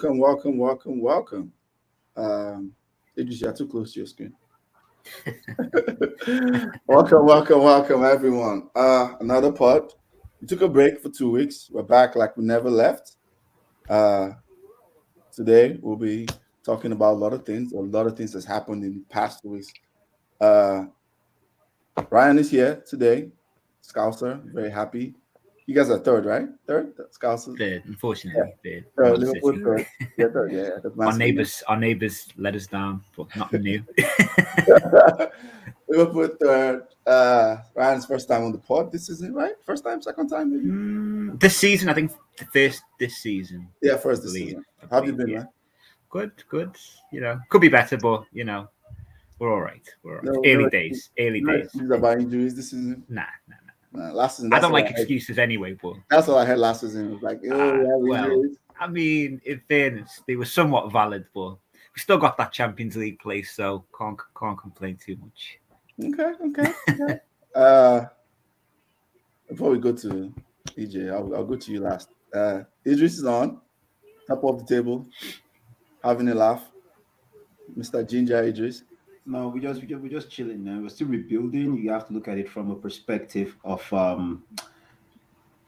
welcome. Idris, you're too close to your screen. welcome, everyone. Another pod. We took a break for 2 weeks. We're back like we never left. Uh, Today we'll be talking about a lot of things that's happened in the past 2 weeks. Uh, Ryan is here today. Scouser, very happy. You guys are third, right? Third, Scouser. Third, unfortunately, third. Liverpool third. Yeah, third. Yeah, that's Our neighbors let us down, but nothing new. Liverpool third. Ryan's first time on the pod this season, right? First time, second time, maybe. This season, I think the first this season. Yeah, first this season. How have you been, man? Good. Could be better, but we're all right. Early days. These about injuries this season. Nah. Last season, I don't like excuses anyway, but that's what I had last season. It was like, I mean, in fairness, they were somewhat valid, but we still got that Champions League place, so can't complain too much. Okay. Before we go to EJ, I'll go to you last. Idris is on top of the table, having a laugh. Mr. Ginger Idris. No, we're just chilling now. We're still rebuilding. You have to look at it from a perspective of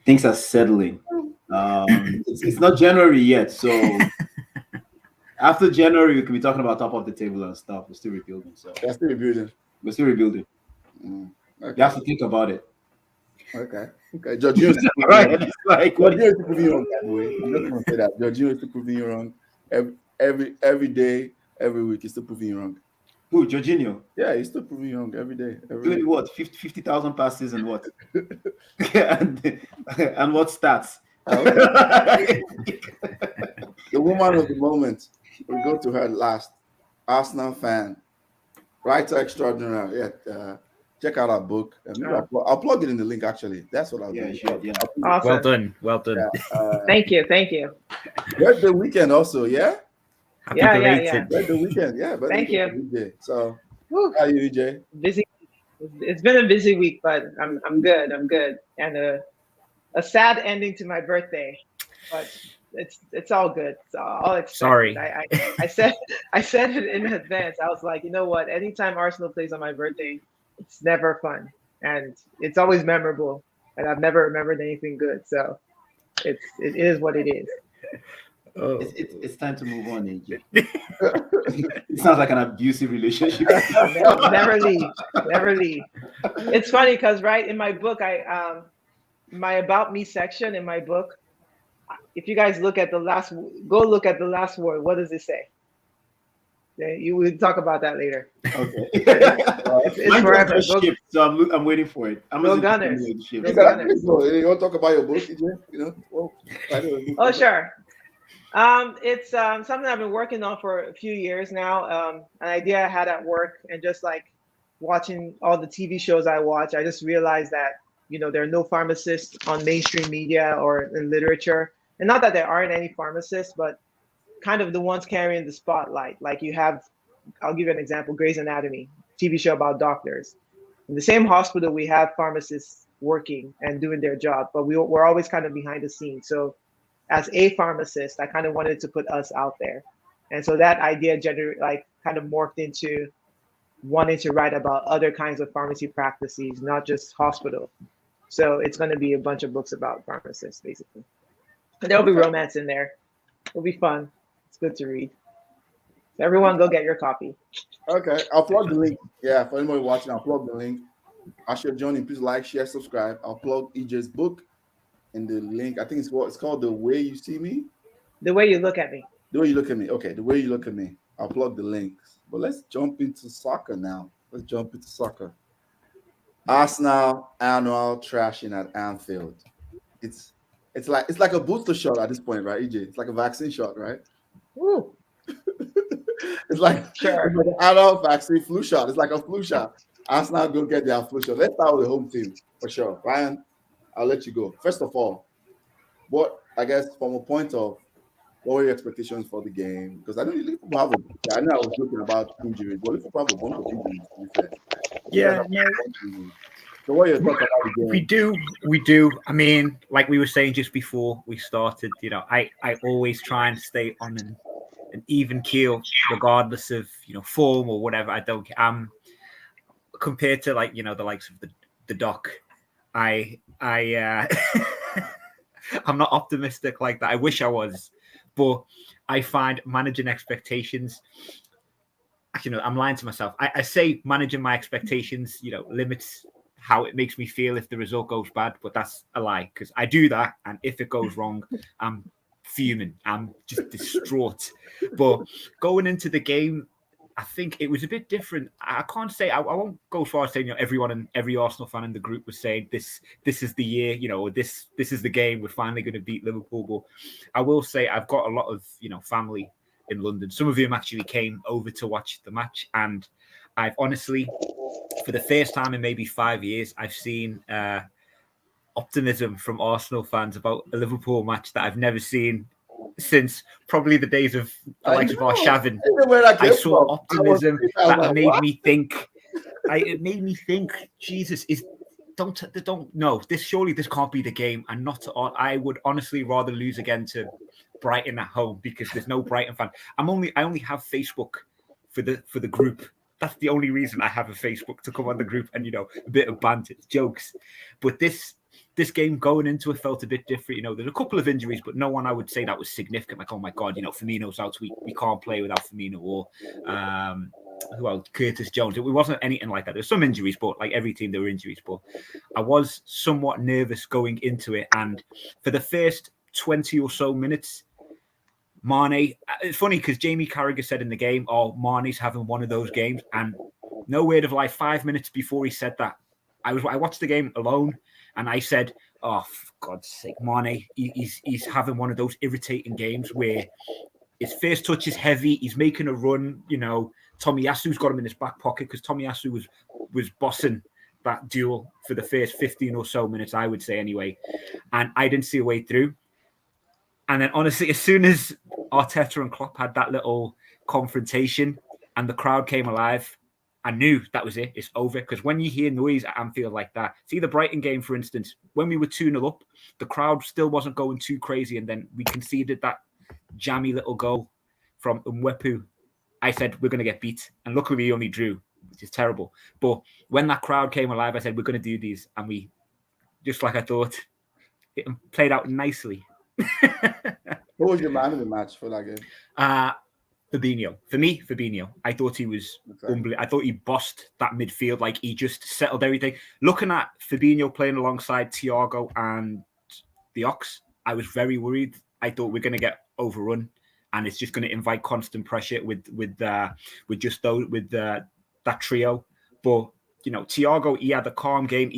things are settling. It's not January yet, so after January we could be talking about top of the table and stuff. We're still rebuilding. So we're still rebuilding. Okay. You have to think about it. Okay. Jorginho is right. It's like Jorginho is proving you wrong, by the way. I'm just gonna say that. Jorginho is proving you wrong. Every day, every week, he's still proving you wrong. Who, Jorginho? Yeah, he's still proving you wrong every day. Doing what? 50,000 passes and what? and what stats? The woman of the moment. We'll go to her last. Arsenal fan, writer extraordinary. Yeah, check out our book. I'll plug it in the link. Actually, that's what I'll do. Sure, yeah. Awesome. Well done. Yeah, thank you. Birthday weekend also. Yeah. Yeah. Birthday weekend. Yeah. Thank you. So, how are you, EJ? Busy. It's been a busy week, but I'm good. And a sad ending to my birthday, but it's all good. It's all expected. Sorry. I said it in advance. I was like, you know what? Anytime Arsenal plays on my birthday, it's never fun, and it's always memorable. And I've never remembered anything good. So it is what it is. Oh. It's time to move on, AJ. It sounds like an abusive relationship. Never leave. It's funny because in my book, my About Me section in my book, if you guys look at the last word, what does it say? You will talk about that later. Okay. It's forever. So I'm waiting for it. Go Gunners. You want to talk about your book, EJ? Oh, sure. It's something I've been working on for a few years now. An idea I had at work, and just like watching all the TV shows I watch, I just realized that there are no pharmacists on mainstream media or in literature, and not that there aren't any pharmacists, but kind of the ones carrying the spotlight. Like you have, I'll give you an example: Grey's Anatomy, TV show about doctors. In the same hospital, we have pharmacists working and doing their job, but we're always kind of behind the scenes. So as a pharmacist, I kind of wanted to put us out there. And so that idea kind of morphed into wanting to write about other kinds of pharmacy practices, not just hospital. So it's going to be a bunch of books about pharmacists, basically. And there'll be romance in there. It'll be fun. It's good to read. So everyone go get your copy. Okay. I'll plug the link. Yeah, for anybody watching, I'll plug the link. Asher Johnny, please like, share, subscribe. I'll plug EJ's book in the link. I think it's called The Way You See Me. The Way You Look at Me. The Way You Look at Me. Okay, The Way You Look at Me. I'll plug the links. But let's jump into soccer now. Arsenal annual trashing at Anfield. It's like a booster shot at this point, right, EJ? It's like a vaccine shot, right? Woo. It's like an adult vaccine flu shot. It's like a flu shot. Arsenal go get their flu shot. Let's start with the home team for sure. Ryan, I'll let you go. First of all, I guess from a point of what were your expectations for the game? Because I know Liverpool have I know I was joking about injuries, but Liverpool have a bunch of injuries. Yeah. So what are your thoughts about the game? We do. I mean, like we were saying just before we started, I always try and stay on an even keel, regardless of form or whatever. I don't. Compared to the likes of the Doc, I I'm not optimistic like that. I wish I was, but I find managing expectations. I'm lying to myself. I say managing my expectations, limits how it makes me feel if the result goes bad, but that's a lie because I do that, and if it goes wrong, I'm fuming. I'm just distraught. But going into the game, I think it was a bit different. I can't say I won't go as far as saying everyone and every Arsenal fan in the group was saying this is the year, or this is the game we're finally going to beat Liverpool. But I will say I've got a lot of family in London. Some of them actually came over to watch the match, and I've honestly, for the first time in maybe 5 years, I've seen optimism from Arsenal fans about a Liverpool match that I've never seen since probably the days of the likes of Arshavin. I saw optimism that made me think. It made me think, Jesus, don't no. This can't be the game, and not to. I would honestly rather lose again to Brighton at home because there's no Brighton fan. I only have Facebook for the group. That's the only reason I have a Facebook, to come on the group and a bit of banter, jokes. But this game going into it felt a bit different. There's a couple of injuries, but no one I would say that was significant. Like, oh my God, Firmino's out. We can't play without Firmino, or who else? Curtis Jones. It wasn't anything like that. There's some injuries, but like every team, there were injuries. But I was somewhat nervous going into it, and for the first 20 or so minutes, Mane, it's funny because Jamie Carragher said in the game, "Oh, Mane's having one of those games," and no word of lie, 5 minutes before he said that, I watched the game alone, and I said, "Oh, for God's sake, Mane, he's having one of those irritating games where his first touch is heavy, he's making a run, Tomiyasu's got him in his back pocket because Tomiyasu was bossing that duel for the first 15 or so minutes, I would say anyway, and I didn't see a way through." And then, honestly, as soon as Arteta and Klopp had that little confrontation and the crowd came alive, I knew that was it. It's over. Because when you hear noise at Anfield like that, see the Brighton game, for instance, when we were 2-0 up, the crowd still wasn't going too crazy. And then we conceded that jammy little goal from Mwepu. I said, we're going to get beat. And luckily, we only drew, which is terrible. But when that crowd came alive, I said, we're going to do these. And we, just like I thought, it played out nicely. Who was your man of the match for that game? Fabinho. For me, Fabinho. I thought he was unbelievable. I thought he bossed that midfield. Like, he just settled everything. Looking at Fabinho playing alongside Thiago and the Ox, I was very worried. I thought we're going to get overrun, and it's just going to invite constant pressure with that trio. But Thiago, he had a calm game.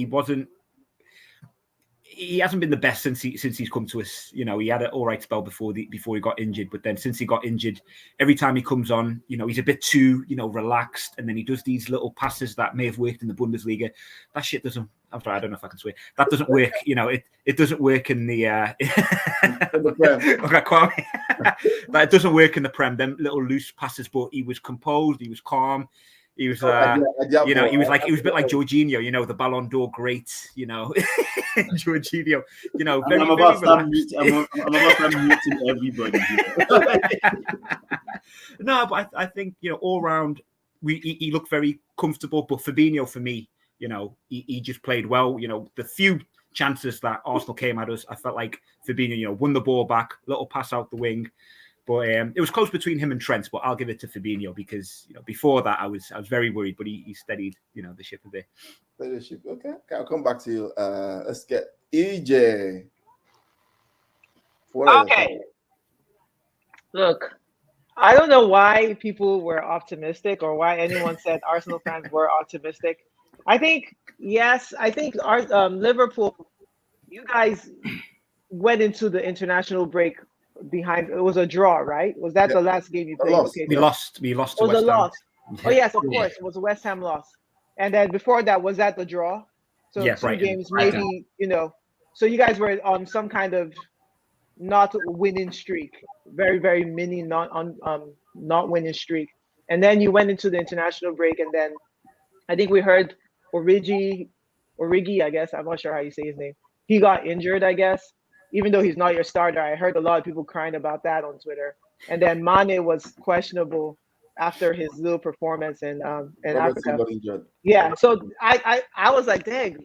He hasn't been the best since he's come to us. He had an all right spell before he got injured, but then since he got injured, every time he comes on, he's a bit too relaxed, and then he does these little passes that may have worked in the Bundesliga. That shit doesn't. I'm sorry, I don't know if I can swear. That doesn't work. It doesn't work in the. In the Prem. That doesn't work in the Prem. Them little loose passes, but he was composed. He was calm. He was, he was a bit like Jorginho, the Ballon d'Or great, Jorginho, I'm about to muting everybody. No, but I think, all round, he looked very comfortable. But Fabinho, for me, he just played well. The few chances that Arsenal came at us, I felt like Fabinho, won the ball back, little pass out the wing. But it was close between him and Trent, but I'll give it to Fabinho because before that I was very worried, but he steadied the ship a bit. Okay, I'll come back to you. Let's get EJ. Okay. Look, I don't know why people were optimistic or why anyone said Arsenal fans were optimistic. I think our Liverpool, you guys went into the international break behind. It was a draw, right? Was that the last game you played? Lost. Okay, we lost. We lost to West Ham. Loss. Oh yes, of course. It was a West Ham loss. And then before that, was that the draw? So yeah, 2 games, maybe, So you guys were on some kind of not winning streak, very, very mini not winning streak. And then you went into the international break, and then I think we heard Origi Origi, I guess. I'm not sure how you say his name. He got injured, I guess. Even though he's not your starter, I heard a lot of people crying about that on Twitter. And then Mane was questionable after his little performance in Robertson Africa. got injured. Yeah, so I was like, dang,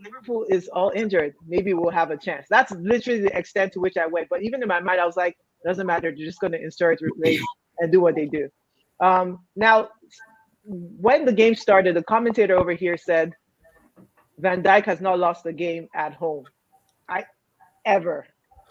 Liverpool is all injured. Maybe we'll have a chance. That's literally the extent to which I went. But even in my mind, I was like, doesn't matter. They're just going to insert, replace, and do what they do. Now, when the game started, the commentator over here said, Van Dijk has not lost a game at home. Ever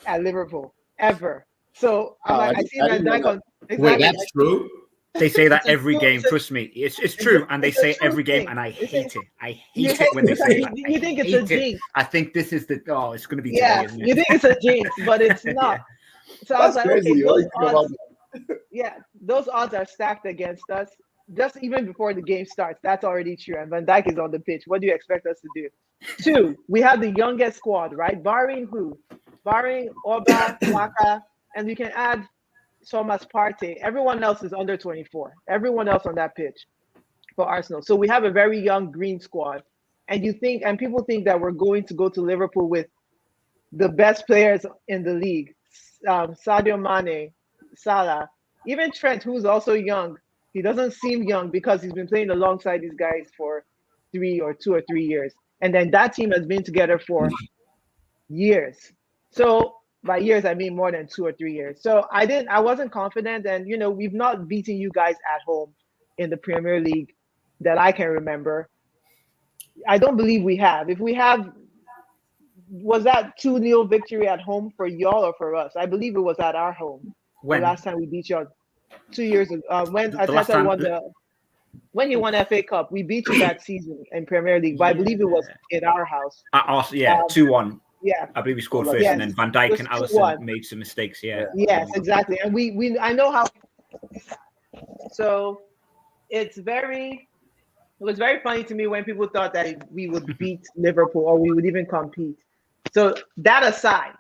at Liverpool. Ever. So I see Van Dijk on. Exactly. Wait, that's true? They say that every game. Trust me, it's true, and they say every game, and I hate it. I hate it when they say that. You think it's a jinx? I think this is the it's going to be. Yeah, today, you think it's a jinx, but it's not. So I was like, crazy. okay, those odds are stacked against us. Just even before the game starts, that's already true. And Van Dijk is on the pitch. What do you expect us to do? 2, we have the youngest squad, right? Barring who? Barring Oba, Waka, and we can add Thomas Partey. Everyone else is under 24. Everyone else on that pitch for Arsenal. So we have a very young green squad. And people think that we're going to go to Liverpool with the best players in the league. Sadio Mane, Salah, even Trent, who's also young. He doesn't seem young because he's been playing alongside these guys for 2 or 3 years. And then that team has been together for years. So by years, I mean more than 2 or 3 years. So I wasn't confident. And, we've not beaten you guys at home in the Premier League that I can remember. I don't believe we have. If we have, was that 2-0 victory at home for y'all or for us? I believe it was at our home. When? The last time we beat y'all 2 years ago. When Arteta when he won FA Cup, we beat you that season in Premier League. But I believe it was in our house. 2-1. Yeah, I believe we scored first, and then Van Dijk and Alisson made some mistakes. Yeah. Yes, exactly. And I know how. So it was very funny to me when people thought that we would beat Liverpool or we would even compete. So that aside,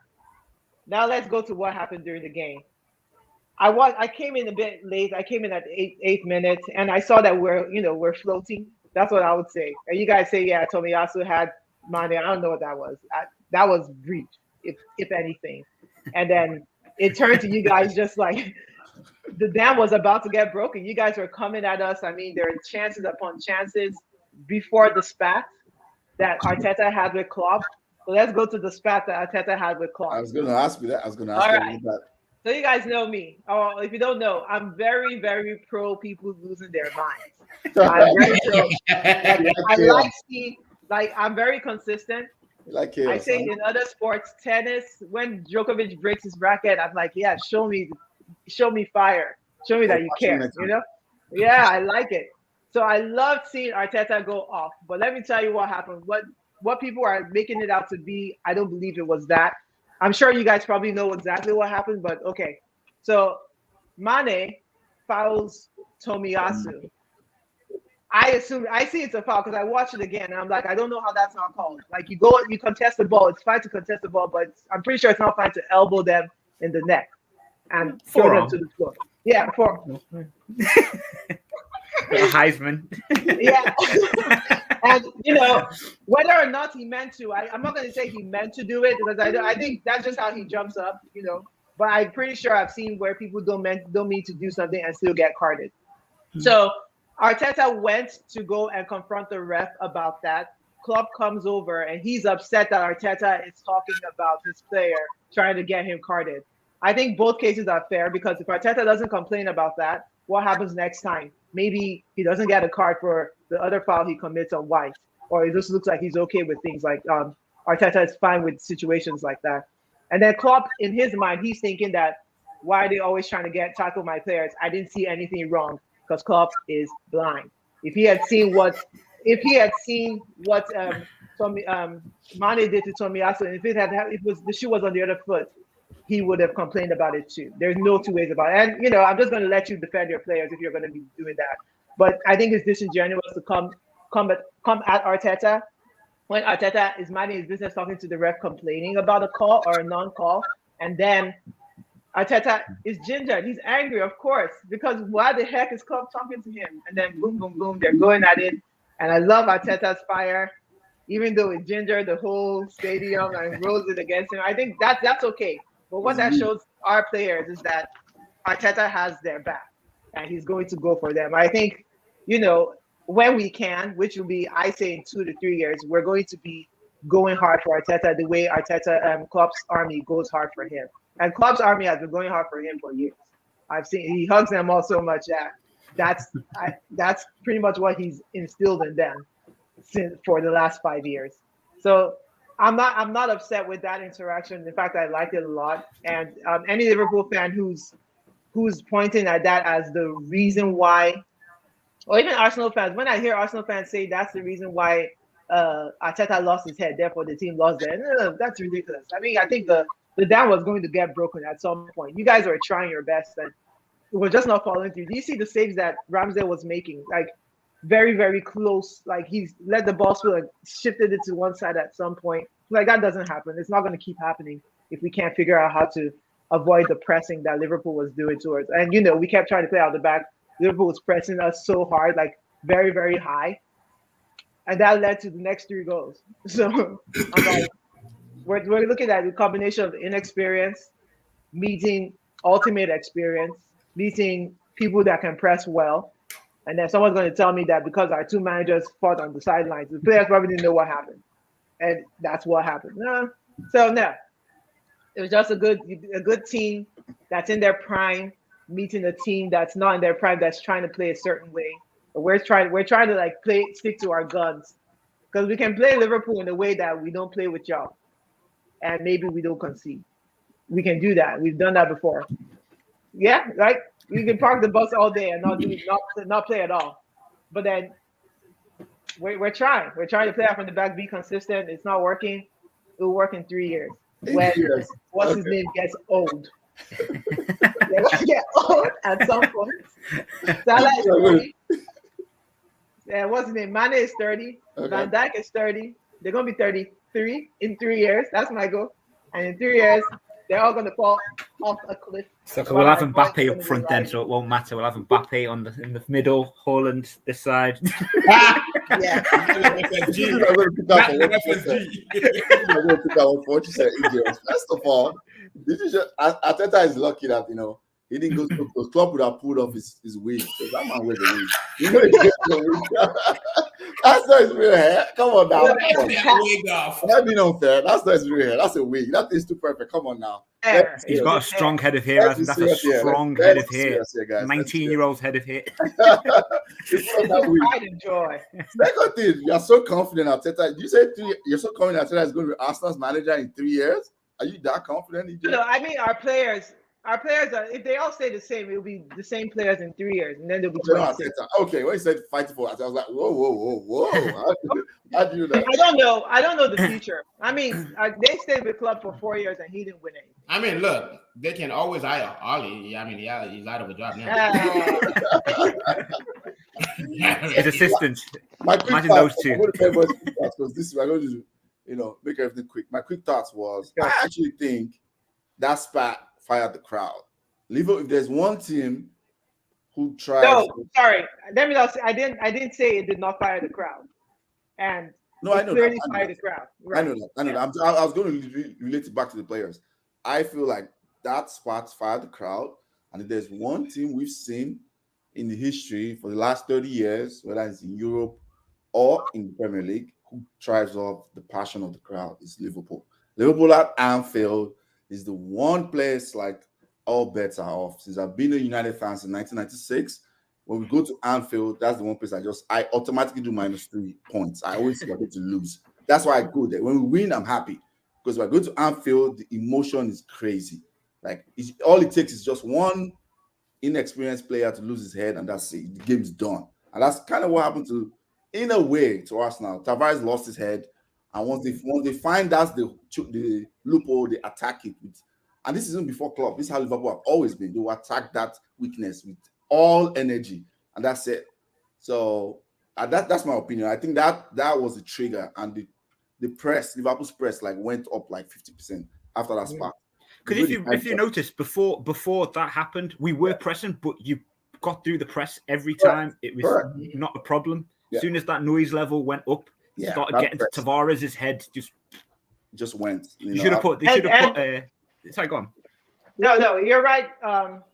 now let's go to what happened during the game. I came in a bit late. I came in at the 8th minute, and I saw that we're floating. That's what I would say. And you guys say, yeah, Tomiyasu had Mane. I don't know what that was. That was breach, if anything. And then it turned to you guys just like the dam was about to get broken. You guys were coming at us. I mean, there are chances upon chances before the spat that Arteta had with Klopp. So let's go to the spat that Arteta had with Klopp. I was going to ask you that. All right. That. So you guys know me. Oh, if you don't know, I'm very, very pro people losing their minds. I'm very pro. I'm very consistent. I say in other sports, tennis, when Djokovic breaks his racket, I'm like, yeah, show me fire. Show me that you care, Yeah, I like it. So I love seeing Arteta go off. But let me tell you what happened. What people are making it out to be, I don't believe it was that. I'm sure you guys probably know exactly what happened, but okay. So Mane fouls Tomiyasu. I see it's a foul because I watched it again and I'm like, I don't know how that's not called. Like you contest the ball. It's fine to contest the ball, but I'm pretty sure it's not fine to elbow them in the neck and throw them to the floor. Yeah, Heisman. Yeah. And whether or not he meant to, I'm not going to say he meant to do it because I think that's just how he jumps up, But I'm pretty sure I've seen where people don't mean to do something and still get carded. Mm-hmm. So Arteta went to go and confront the ref about that. Klopp comes over and he's upset that Arteta is talking about his player trying to get him carded. I think both cases are fair because if Arteta doesn't complain about that, what happens next time? Maybe he doesn't get a card for the other foul he commits on White, or it just looks like he's okay with things like Arteta is fine with situations like that. And then Klopp, in his mind, he's thinking that why are they always trying to tackle my players? I didn't see anything wrong because Klopp is blind. If he had seen what Mane did to Tomiyasu, and if the shoe was on the other foot, he would have complained about it too. There's no two ways about it. And I'm just going to let you defend your players if you're going to be doing that. But I think it's disingenuous to come at Arteta when Arteta is minding his business, talking to the ref, complaining about a call or a non-call, and then Arteta is gingered. He's angry, of course, because why the heck is Klopp talking to him? And then boom, boom, boom, they're going at it. And I love Arteta's fire. even though it gingered the whole stadium and rose it against him. I think that's okay. But what that shows our players is that Arteta has their back and he's going to go for them. I think, when we can, which will be, I say, in 2 to 3 years, we're going to be going hard for Arteta the way Arteta Klopp's army goes hard for him. And Klopp's army has been going hard for him for years. I've seen he hugs them all so much that that's pretty much what he's instilled in them for the last 5 years. So I'm not upset with that interaction. In fact, I liked it a lot. And any Liverpool fan who's pointing at that as the reason why, or even Arsenal fans, when I hear Arsenal fans say that's the reason why Arteta lost his head, therefore the team lost their head, no, that's ridiculous. I mean, I think the dam was going to get broken at some point. You guys were trying your best and we're just not following through. Do you see the saves that Ramsdale was making? Like, very, very close. Like, he's let the ball spill and shifted it to one side at some point. Like, that doesn't happen. It's not going to keep happening if we can't figure out how to avoid the pressing that Liverpool was doing to us. And, we kept trying to play out the back. Liverpool was pressing us so hard, like very, very high. And that led to the next 3 goals. So I'm like, we're looking at the combination of inexperience, meeting ultimate experience, meeting people that can press well. And then someone's going to tell me that because our 2 managers fought on the sidelines, the players probably didn't know what happened. And that's what happened. No. It was just a good team that's in their prime, meeting a team that's not in their prime, that's trying to play a certain way. But we're trying to like stick to our guns, because we can play Liverpool in a way that we don't play with y'all, and maybe we don't concede. We can do that. We've done that before. Yeah, right. You can park the bus all day and not play at all. But then we're trying. We're trying to play out from the back, be consistent. It's not working. It will work in 3 years. When his name gets old. They're gonna get old at some point. Salah is 30. What's his name? Mane is 30. Okay. Van Dijk is 30. They're gonna be 33 in 3 years. That's my goal. And in 3 years, they're all gonna fall off a cliff. So we'll have Mbappe up front then, so it won't matter. We'll have Mbappe in the middle, Haaland this side. Yeah. First of all, Arteta is lucky that he didn't go to the club would have pulled off his wig. So that man wears a wig. That's not his real hair. Come on now. That be unfair. That's not his real hair. That's a wig. That is too perfect. Come on now. He's got a strong head of hair. That's a strong head of hair. 19-year-old head of hair. Pride and joy. Second thing, you're so confident Arteta. You say you're so confident Arteta is going to be Arsenal's manager in 3 years? Are you that confident? No, I mean our players are, if they all stay the same, it'll be the same players in 3 years, and then they'll be 26. Okay, when you said fighting for Arteta, I was like, whoa. How do you know that? I don't know the future. I mean, they stayed with the club for 4 years and he didn't win anything. I mean, look, they can always hire Ollie. I mean, yeah, he's out of a job now. His assistant. Imagine those two. Because this we're going to make everything quick. My quick thoughts was I actually think that spat fired the crowd. Liverpool, if there's one team who tried. No, sorry. Let me not say, I didn't say it did not fire the crowd. And no, I know clearly that. fired the crowd. Right. I know that. I was going to relate it back to the players. I feel like that spot fired the crowd. And if there's one team we've seen in the history for the last 30 years, whether it's in Europe or in the Premier League, who thrives off the passion of the crowd, is Liverpool. Liverpool at Anfield is the one place like all bets are off. Since I've been a United fan since 1996, when we go to Anfield, that's the one place I automatically do -3 points. I always forget to lose. That's why I go there. When we win, I'm happy. Because when I go to Anfield, the emotion is crazy. Like all it takes is just one inexperienced player to lose his head, and that's it. The game's done. And that's kind of what happened in a way, to Arsenal. Tavares lost his head, and once they find that's the loophole, they attack it with. And this isn't before Klopp. This is how Liverpool have always been. They will attack that weakness with all energy, and that's it. So that's my opinion. I think that was the trigger, and the press, Liverpool's press, went up 50% after that spark. Because if you notice, before that happened, we were pressing, but you got through the press every time. It was not a problem. Yeah. As soon as that noise level went up, Yeah, started that getting press to Tavares' head. just went. You should have put. They should have put. Sorry, go on. No, you're right.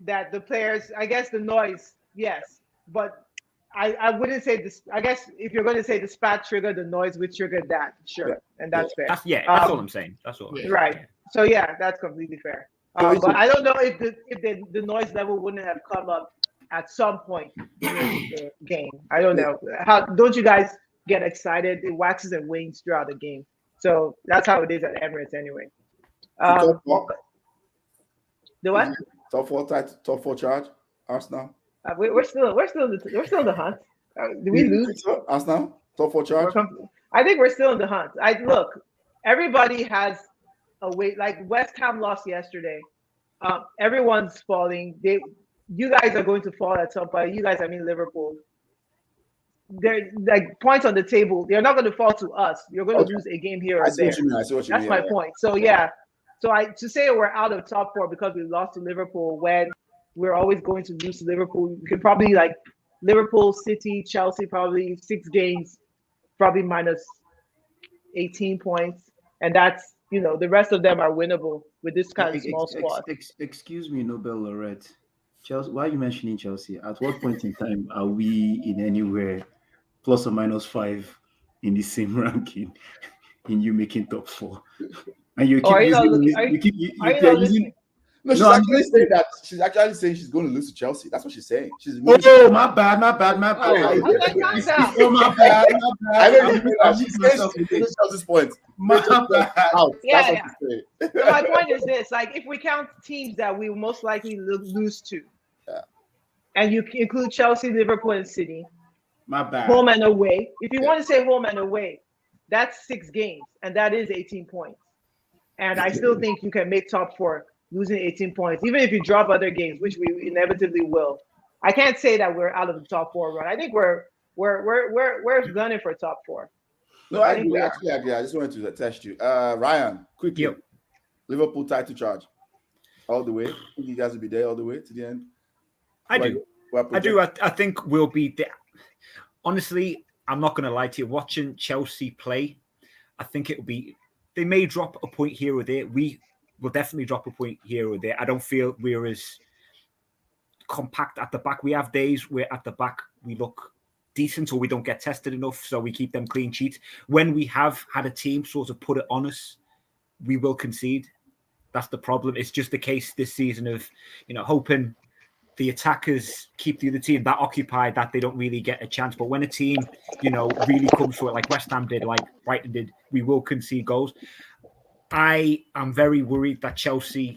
That the players, I guess the noise, yes, but I wouldn't say this. I guess if you're going to say the spat triggered the noise, would trigger that, sure, Yeah. and that's fair. That's all I'm saying. That's all. Yeah. Right. So yeah, that's completely fair. But I don't know if the noise level wouldn't have come up at some point during the game. I don't know. How don't you guys get excited? It waxes and wanes throughout the game. So that's how it is at Emirates anyway. Top four, The what? top four charge, Arsenal. We're still in the hunt. Did we You lose? think so? Arsenal, top four charge. I think we're still in the hunt. Look, everybody has a weight. Like West Ham lost yesterday. Everyone's falling. You guys are going to fall at some point. You guys, I mean Liverpool. They're like points on the table. They're not going to fall to us. You're going to lose a game here or there. I see what you mean. That's my point. So yeah. So to say we're out of top four because we lost to Liverpool when we're always going to lose to Liverpool, you could probably like Liverpool, City, Chelsea, probably 6 games, probably minus 18 points, and that's the rest of them are winnable with this kind of small squad. Excuse me, Nobel laureate. Chelsea. Why are you mentioning Chelsea? At what point in time are we in anywhere plus or minus 5 in the same ranking in you making top 4? And you keep using. No, she's actually saying that. She's actually saying she's going to lose to Chelsea. That's what she's saying. She's my bad. Oh, my bad. I don't even know. She's saying Chelsea's points. My bad. Yeah. So my point is this: like, if we count teams that we will most likely lose to, and you include Chelsea, Liverpool, and City, my bad, home and away. If you want to say home and away, that's 6 games, and that is 18 points. And I still think you can make top 4 losing 18 points, even if you drop other games, which we inevitably will. I can't say that we're out of the top 4 run. I think we're gunning for top 4. No, I agree. Actually, I just wanted to test you. Ryan, quickly. Yep. Liverpool title charge all the way. I think you guys will be there all the way to the end. I do. I think we'll be there. Honestly, I'm not going to lie to you. Watching Chelsea play, I think it will be. They may drop a point here or there. We will definitely drop a point here or there. I don't feel we're as compact at the back. We have days where at the back we look decent or we don't get tested enough, so we keep them clean sheets. When we have had a team sort of put it on us, we will concede. That's the problem. It's just the case this season of, hoping the attackers keep the other team that occupied that they don't really get a chance. But when a team, really comes to it, like West Ham did, like Brighton did, we will concede goals. I am very worried that Chelsea's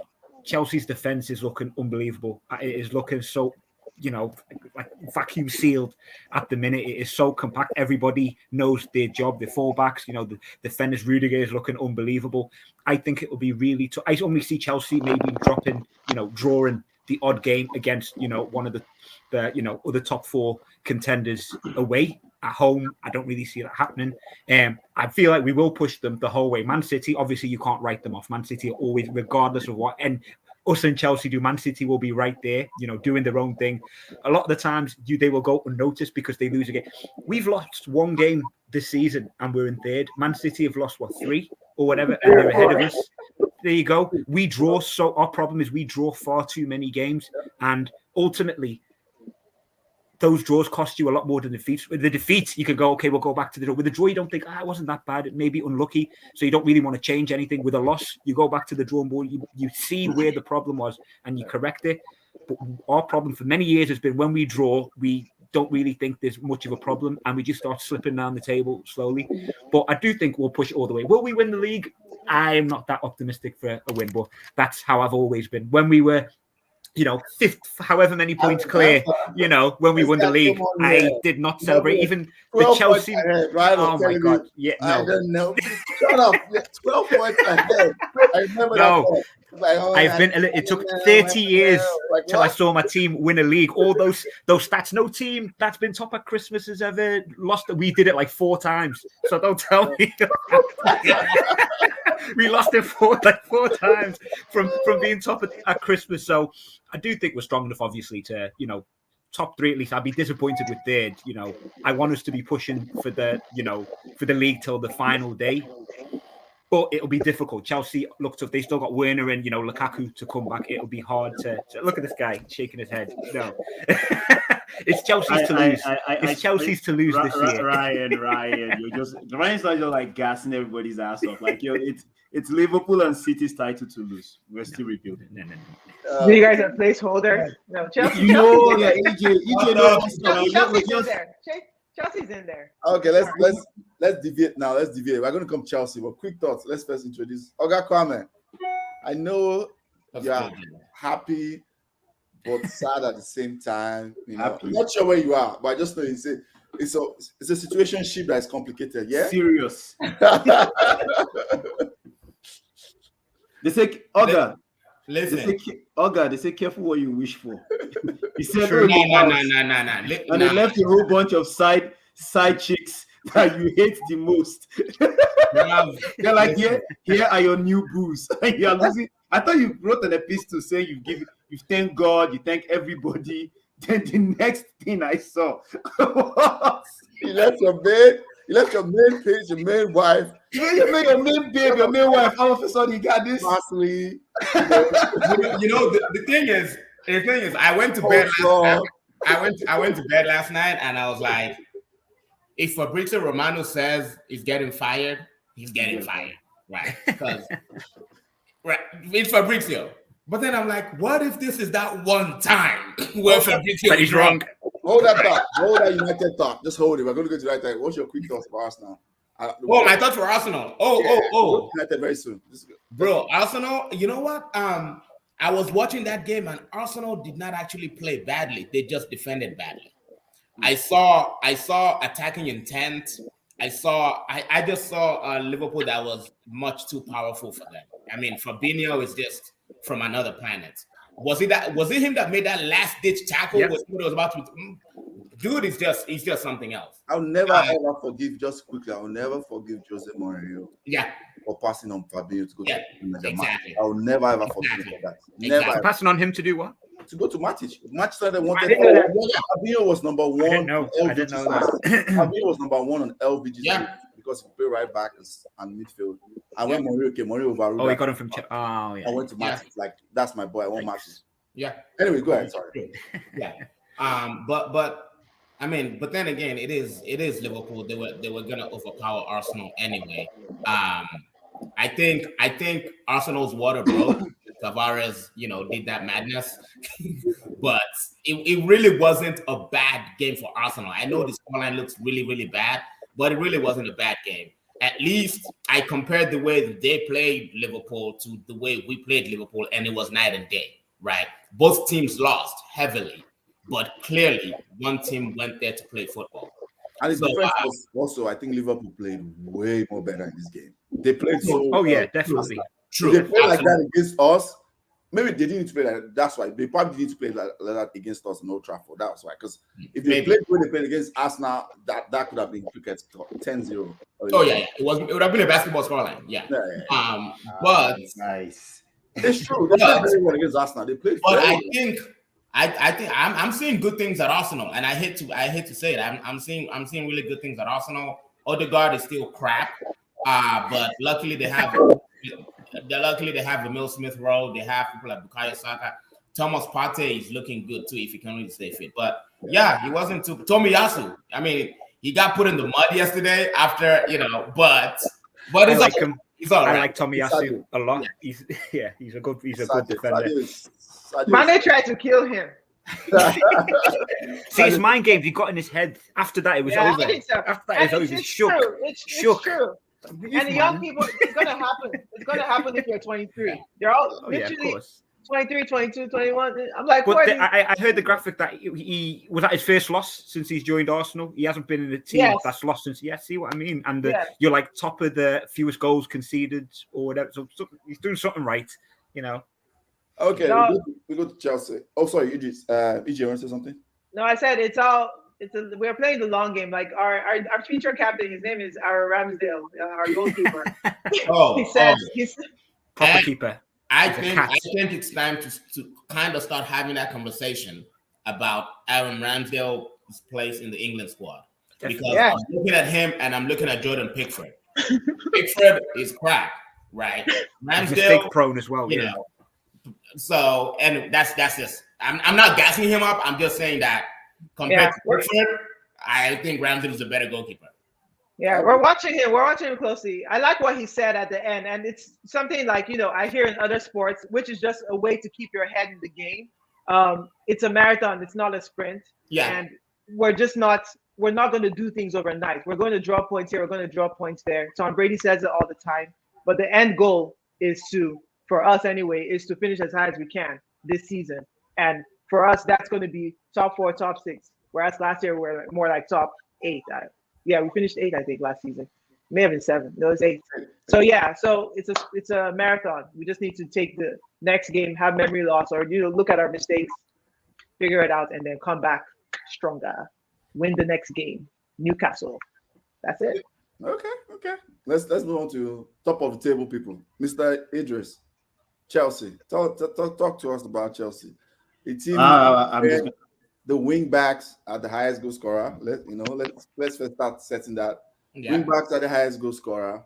defense is looking unbelievable. It is looking so, like vacuum sealed at the minute. It is so compact. Everybody knows their job. The fullbacks, the defenders, Rudiger is looking unbelievable. I think it will be really tough. I only see Chelsea maybe dropping, drawing the odd game against, one of the other top 4 contenders away. At home, I don't really see that happening. I feel like we will push them the whole way. Man City, obviously, you can't write them off. Man City are always, regardless of what, and us and Chelsea do, Man City will be right there, doing their own thing. A lot of the times, they will go unnoticed because they lose a game. We've lost 1 game this season, and we're in 3rd. Man City have lost, 3 or whatever, and they're ahead of us. There you go. We draw. So our problem is we draw far too many games, and ultimately, those draws cost you a lot more than defeats. With the defeat, you could go, okay, we'll go back to the draw. With the draw, you don't think, it wasn't that bad. It may be unlucky, so you don't really want to change anything. With a loss, you go back to the drawing board. You see where the problem was, and you correct it. But our problem for many years has been when we draw, we don't really think there's much of a problem, and we just start slipping down the table slowly. But I do think we'll push it all the way. Will we win the league? I am not that optimistic for a win, but that's how I've always been. When we were 5th, however many points clear, when we won the league, I did not celebrate. Even the Chelsea. Right? Oh my God! Yeah, no. I don't know. Shut up. 12 points ahead. I remember that. It took 30 years till I saw my team win a league. All those stats. No team that's been top at Christmas has ever lost. We did it like 4 times. So don't tell me. We lost it 4 times from being top at Christmas. So I do think we're strong enough, obviously, to top 3 at least. I'd be disappointed with third. You know, I want us to be pushing for the league till the final day. But it'll be difficult. Chelsea looked up. They still got Werner and Lukaku to come back. It'll be hard to look at this guy shaking his head. No, it's Chelsea's to lose. It's Chelsea's to lose this year. Ryan, Ryan's not just like gassing everybody's ass off. Like it's Liverpool and City's title to lose. We're still rebuilding. No. You guys are placeholder. No, Chelsea. Chelsea's in there. Okay, let's deviate now. Let's deviate. We're going to come Chelsea, but quick thoughts. Let's first introduce Oga Kwame. I know you're happy, but sad at the same time. You know, I'm not sure where you are, but I just know it's a situationship that is complicated. Yeah, serious. They say, Oga. Listen, they say careful what you wish for. He said, no. And they left a whole bunch of side chicks that you hate the most. They're like, here are your new booze. You are losing. I thought you wrote an epistle saying you thank God, you thank everybody. Then the next thing I saw, you left your bed. You left your main page, your main wife. You made your main babe, your main wife. All of a sudden, you got this. Lastly, the thing is, I went to bed last night. I went to bed last night, and I was like, if Fabrizio Romano says he's getting fired, he's getting fired, right? Because it's Fabrizio. But then I'm like, what if this is that one time where Fabrizio is wrong? Hold that thought. Hold that United thought. Just hold it. We're going to go to the right time. What's your quick thoughts for Arsenal? My thoughts for Arsenal. United very soon. Bro, Arsenal, you know what? I was watching that game and Arsenal did not actually play badly. They just defended badly. I saw attacking intent. I just saw Liverpool that was much too powerful for them. I mean, Fabinho is just from another planet. Was it him that made that last ditch tackle? Yep. Was about to? Dude, he's just something else. I'll never ever forgive. Just quickly, I'll never forgive Jose Mourinho. Yeah. For passing on Fabinho to go to exactly. I'll never ever forgive him for that. Never. Exactly. Passing on him to do what? To go to Matic. Manchester wanted. Fabinho was number 1. I didn't know that. Fabinho was number 1 on LVG. Yeah. Because he played right back and midfield. And when Mourinho came, Mourinho overruled. Oh, he got him from. I went to Matic. Like that's my boy. I want Matic. Yeah. Anyway, go ahead. Sorry. Yeah. But I mean, but then again, it is Liverpool. They were gonna overpower Arsenal anyway. I think Arsenal's water broke. Tavares, did that madness, but it really wasn't a bad game for Arsenal. I know the scoreline looks really, really bad, but it really wasn't a bad game. At least I compared the way that they played Liverpool to the way we played Liverpool, and it was night and day, right? Both teams lost heavily, but clearly one team went there to play football. And the difference was also, I think Liverpool played way more better in this game. They played so. Oh yeah, definitely. True. They played like that against us. Maybe they didn't need to play like that. That's why they probably need to play like that against us in Old Trafford. That's why. Because if they played when they played against Arsenal, that could have been cricket 10-0. Oh yeah. It would have been a basketball scoreline. Yeah. But nice. It's true. They played very well against Arsenal. They played. But I think I'm seeing good things at Arsenal, and I hate to say it. I'm seeing really good things at Arsenal. Odegaard is still crap, but luckily they have Emil Smith Rowe. They have people like Bukayo Saka. Thomas Partey is looking good too if he can really stay fit. But yeah, he wasn't too. Tomiyasu. I mean, he got put in the mud yesterday after but it's like him. He's all right. I like Tomiyasu a lot. He's a good defender. Mane tried to kill him. See, it's mind games he got in his head. After that, it was over. I think so. After that, it was over. Shook. It's true. And the young people, it's going to happen. It's going to happen if you're 23. They're all literally 23, 22, 21. I'm like, I heard the graphic that he was at his first loss since he's joined Arsenal. He hasn't been in a team that's lost since. Yeah, see what I mean? And you're like top of the fewest goals conceded or whatever. So he's doing something right, Okay, we go to Chelsea. Oh, sorry, Idris. EJ, you want to say something? No, I said we're playing the long game. Like our future captain, his name is our Ramsdale, our goalkeeper. He's proper keeper. I think it's time to kind of start having that conversation about Aaron Ramsdale's place in the England squad because Yeah. I'm looking at him and I'm looking at Jordan Pickford. Pickford is crap, right? Ramsdale, mistake prone as well. you Yeah. know. So, and that's just. I'm not gassing him up. I'm just saying that compared to Pickford, I think Ramsdale is a better goalkeeper. Yeah, we're watching him. We're watching him closely. I like what he said at the end, and it's something like I hear in other sports, which is just a way to keep your head in the game. It's a marathon. It's not a sprint. Yeah. And we're not going to do things overnight. We're going to draw points here. We're going to draw points there. Tom Brady says it all the time. But the end goal is for us anyway, is to finish as high as we can this season. And for us, that's going to be top 4, top 6. Whereas last year we're more like top 8. Yeah, we finished 8, I think, last season. May have been 7. No, it's 8. So yeah, so it's a marathon. We just need to take the next game, have memory loss, or look at our mistakes, figure it out, and then come back stronger. Win the next game. Newcastle. That's it. Okay. Let's move on to top of the table people. Mr. Idris, Chelsea. Talk to us about Chelsea. A team where the wing backs are the highest goal scorer. Let's first start setting that. Yeah. Wing backs are the highest goal scorer.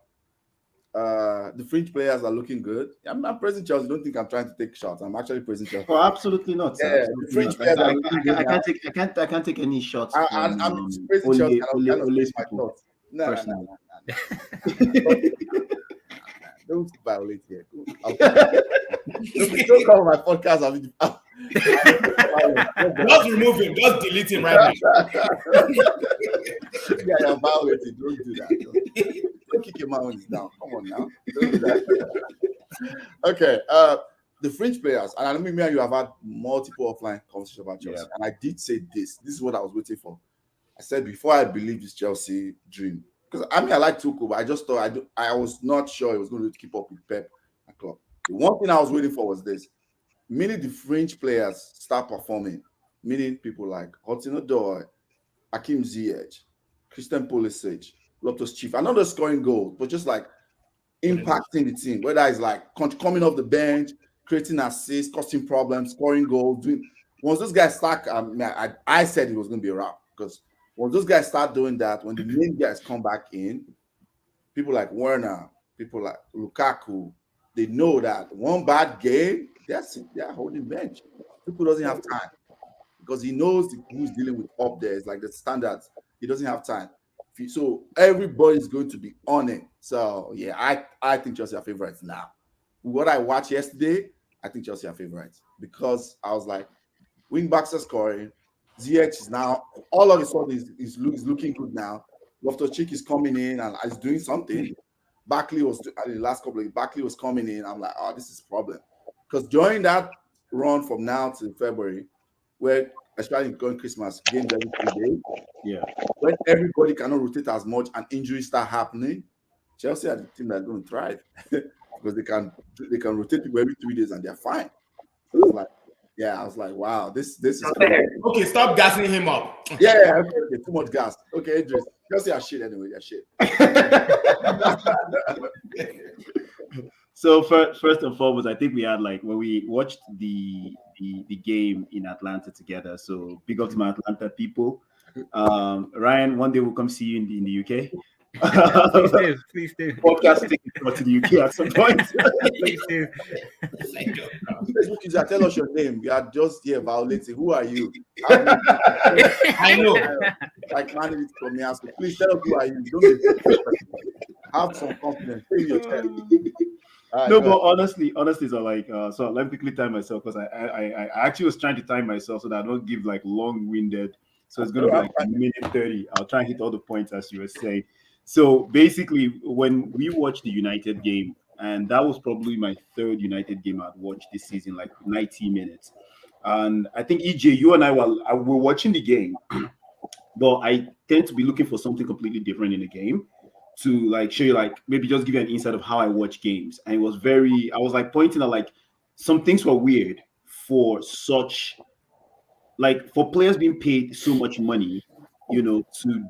The fringe players are looking good. I'm not praising Chelsea. Don't think I'm trying to take shots. I'm actually praising Chelsea. Oh, absolutely not. Sir. Yeah, Absolutely the fringe not. players are looking good. I can't take any shots. I'm praising Chelsea. Ole's My people. thoughts. No. Don't violate here. Don't come on my podcast. Just remove him. Just delete him right now. Yeah, you're violating. Don't do that. Don't kick him out when he's down. Come on now. Don't do that. Okay. The fringe players, and I know me and you have had multiple offline conversations about Chelsea, and I did say this. This is what I was waiting for. I said before I believe this Chelsea dream, because I like Tuchel, but I just thought I was not sure he was going to keep up with Pep and Klopp. The one thing I was waiting for was this: meaning the fringe players start performing, meaning people like Hudson-Odoi, Hakim Ziyech, Christian Pulisic, Loftus Cheek. I know they're scoring goals, but just like impacting the team, whether it's like coming off the bench, creating assists, causing problems, scoring goals. Once those guys start, I said it was going to be a wrap, because once those guys start doing that, when the main guys come back in, people like Werner, people like Lukaku, they know that one bad game, that's it. They're holding bench. People doesn't have time because he knows who's dealing with up there. It's like the standards. He doesn't have time. So everybody's going to be on it. So yeah, I think Chelsea are favorites now. What I watched yesterday, I think Chelsea are favorites because I was like, wing backs are scoring. Ziyech is now all of a sudden is looking good now. Loftus Cheek is coming in and is doing something. Barkley was in the last couple of Barkley was coming in. I'm like, oh, this is a problem. Because during that run from now to February, where especially going Christmas, games every 3 days, when everybody cannot rotate as much and injuries start happening, Chelsea are the team that's going to thrive because they can rotate people every 3 days and they're fine. So I was like, wow, this is okay. Okay, stop gassing him up. Okay, too much gas. Okay, Idris, Chelsea are shit anyway. They're shit. So first and foremost, I think we had when we watched the game in Atlanta together. So big up to my Atlanta people. Ryan, one day we'll come see you in the UK. Please do. Podcast ticket to the UK at some point. Please do. Facebook user, tell us your name. We are just here violating. Who are you? I know. Like man, it's from me. Please tell us who are you. Don't be have some confidence. Feel your chest. No, but honestly, so so let me quickly time myself because I actually was trying to time myself so that I don't give long-winded. So it's gonna be like a minute 30. I'll try and hit all the points as you were saying. So basically, when we watched the United game, and that was probably my third United game I'd watched this season, like 90 minutes. And I think EJ, you and I were watching the game, but I tend to be looking for something completely different in the game to show you maybe just give you an insight of how I watch games. And it was I was pointing at some things were weird for such for players being paid so much money, to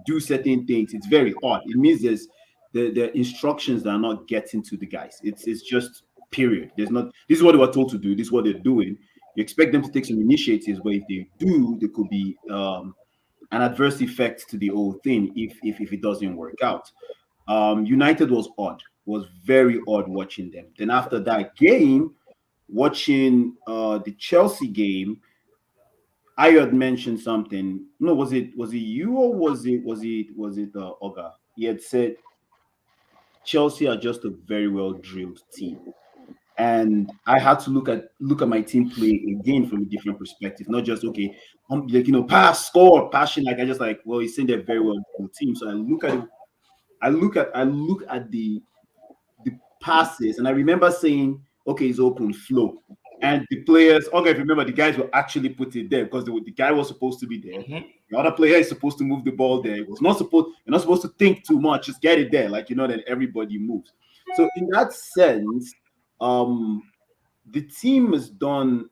do certain things. It's very odd. It means there's the instructions that are not getting to the guys. It's just period. There's not, this is what they were told to do, this is what they're doing. You expect them to take some initiatives, but if they do, there could be an adverse effect to the whole thing if it doesn't work out. United was very odd watching them. Then after that game, watching the Chelsea game, I had mentioned something. No, was it you or was it Oga? He had said Chelsea are just a very well drilled team. And I had to look at my team play again from a different perspective, not just okay, like pass, score, passion. Like I just like, well, he's saying they're very well drilled team. So I look at the passes, and I remember saying, okay, it's open flow. And the players, okay, if you remember, the guys will actually put it there because the guy was supposed to be there. Mhm. The other player is supposed to move the ball there. It was not supposed, you're not supposed to think too much, just get it there, like then everybody moves. So in that sense, the team has done,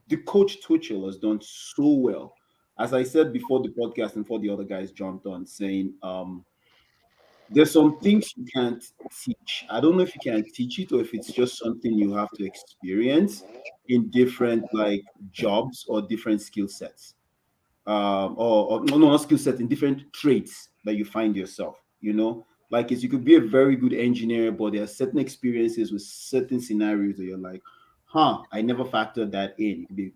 the coach Tuchel has done so well. As I said before the podcast and before the other guys jumped on, saying there's some things you can't teach. I don't know if you can teach it or if it's just something you have to experience in different like jobs or different skill sets. Or no, not skill set, in different traits that you find yourself. Like you could be a very good engineer, but there are certain experiences with certain scenarios that you're like, I never factored that in. You could be,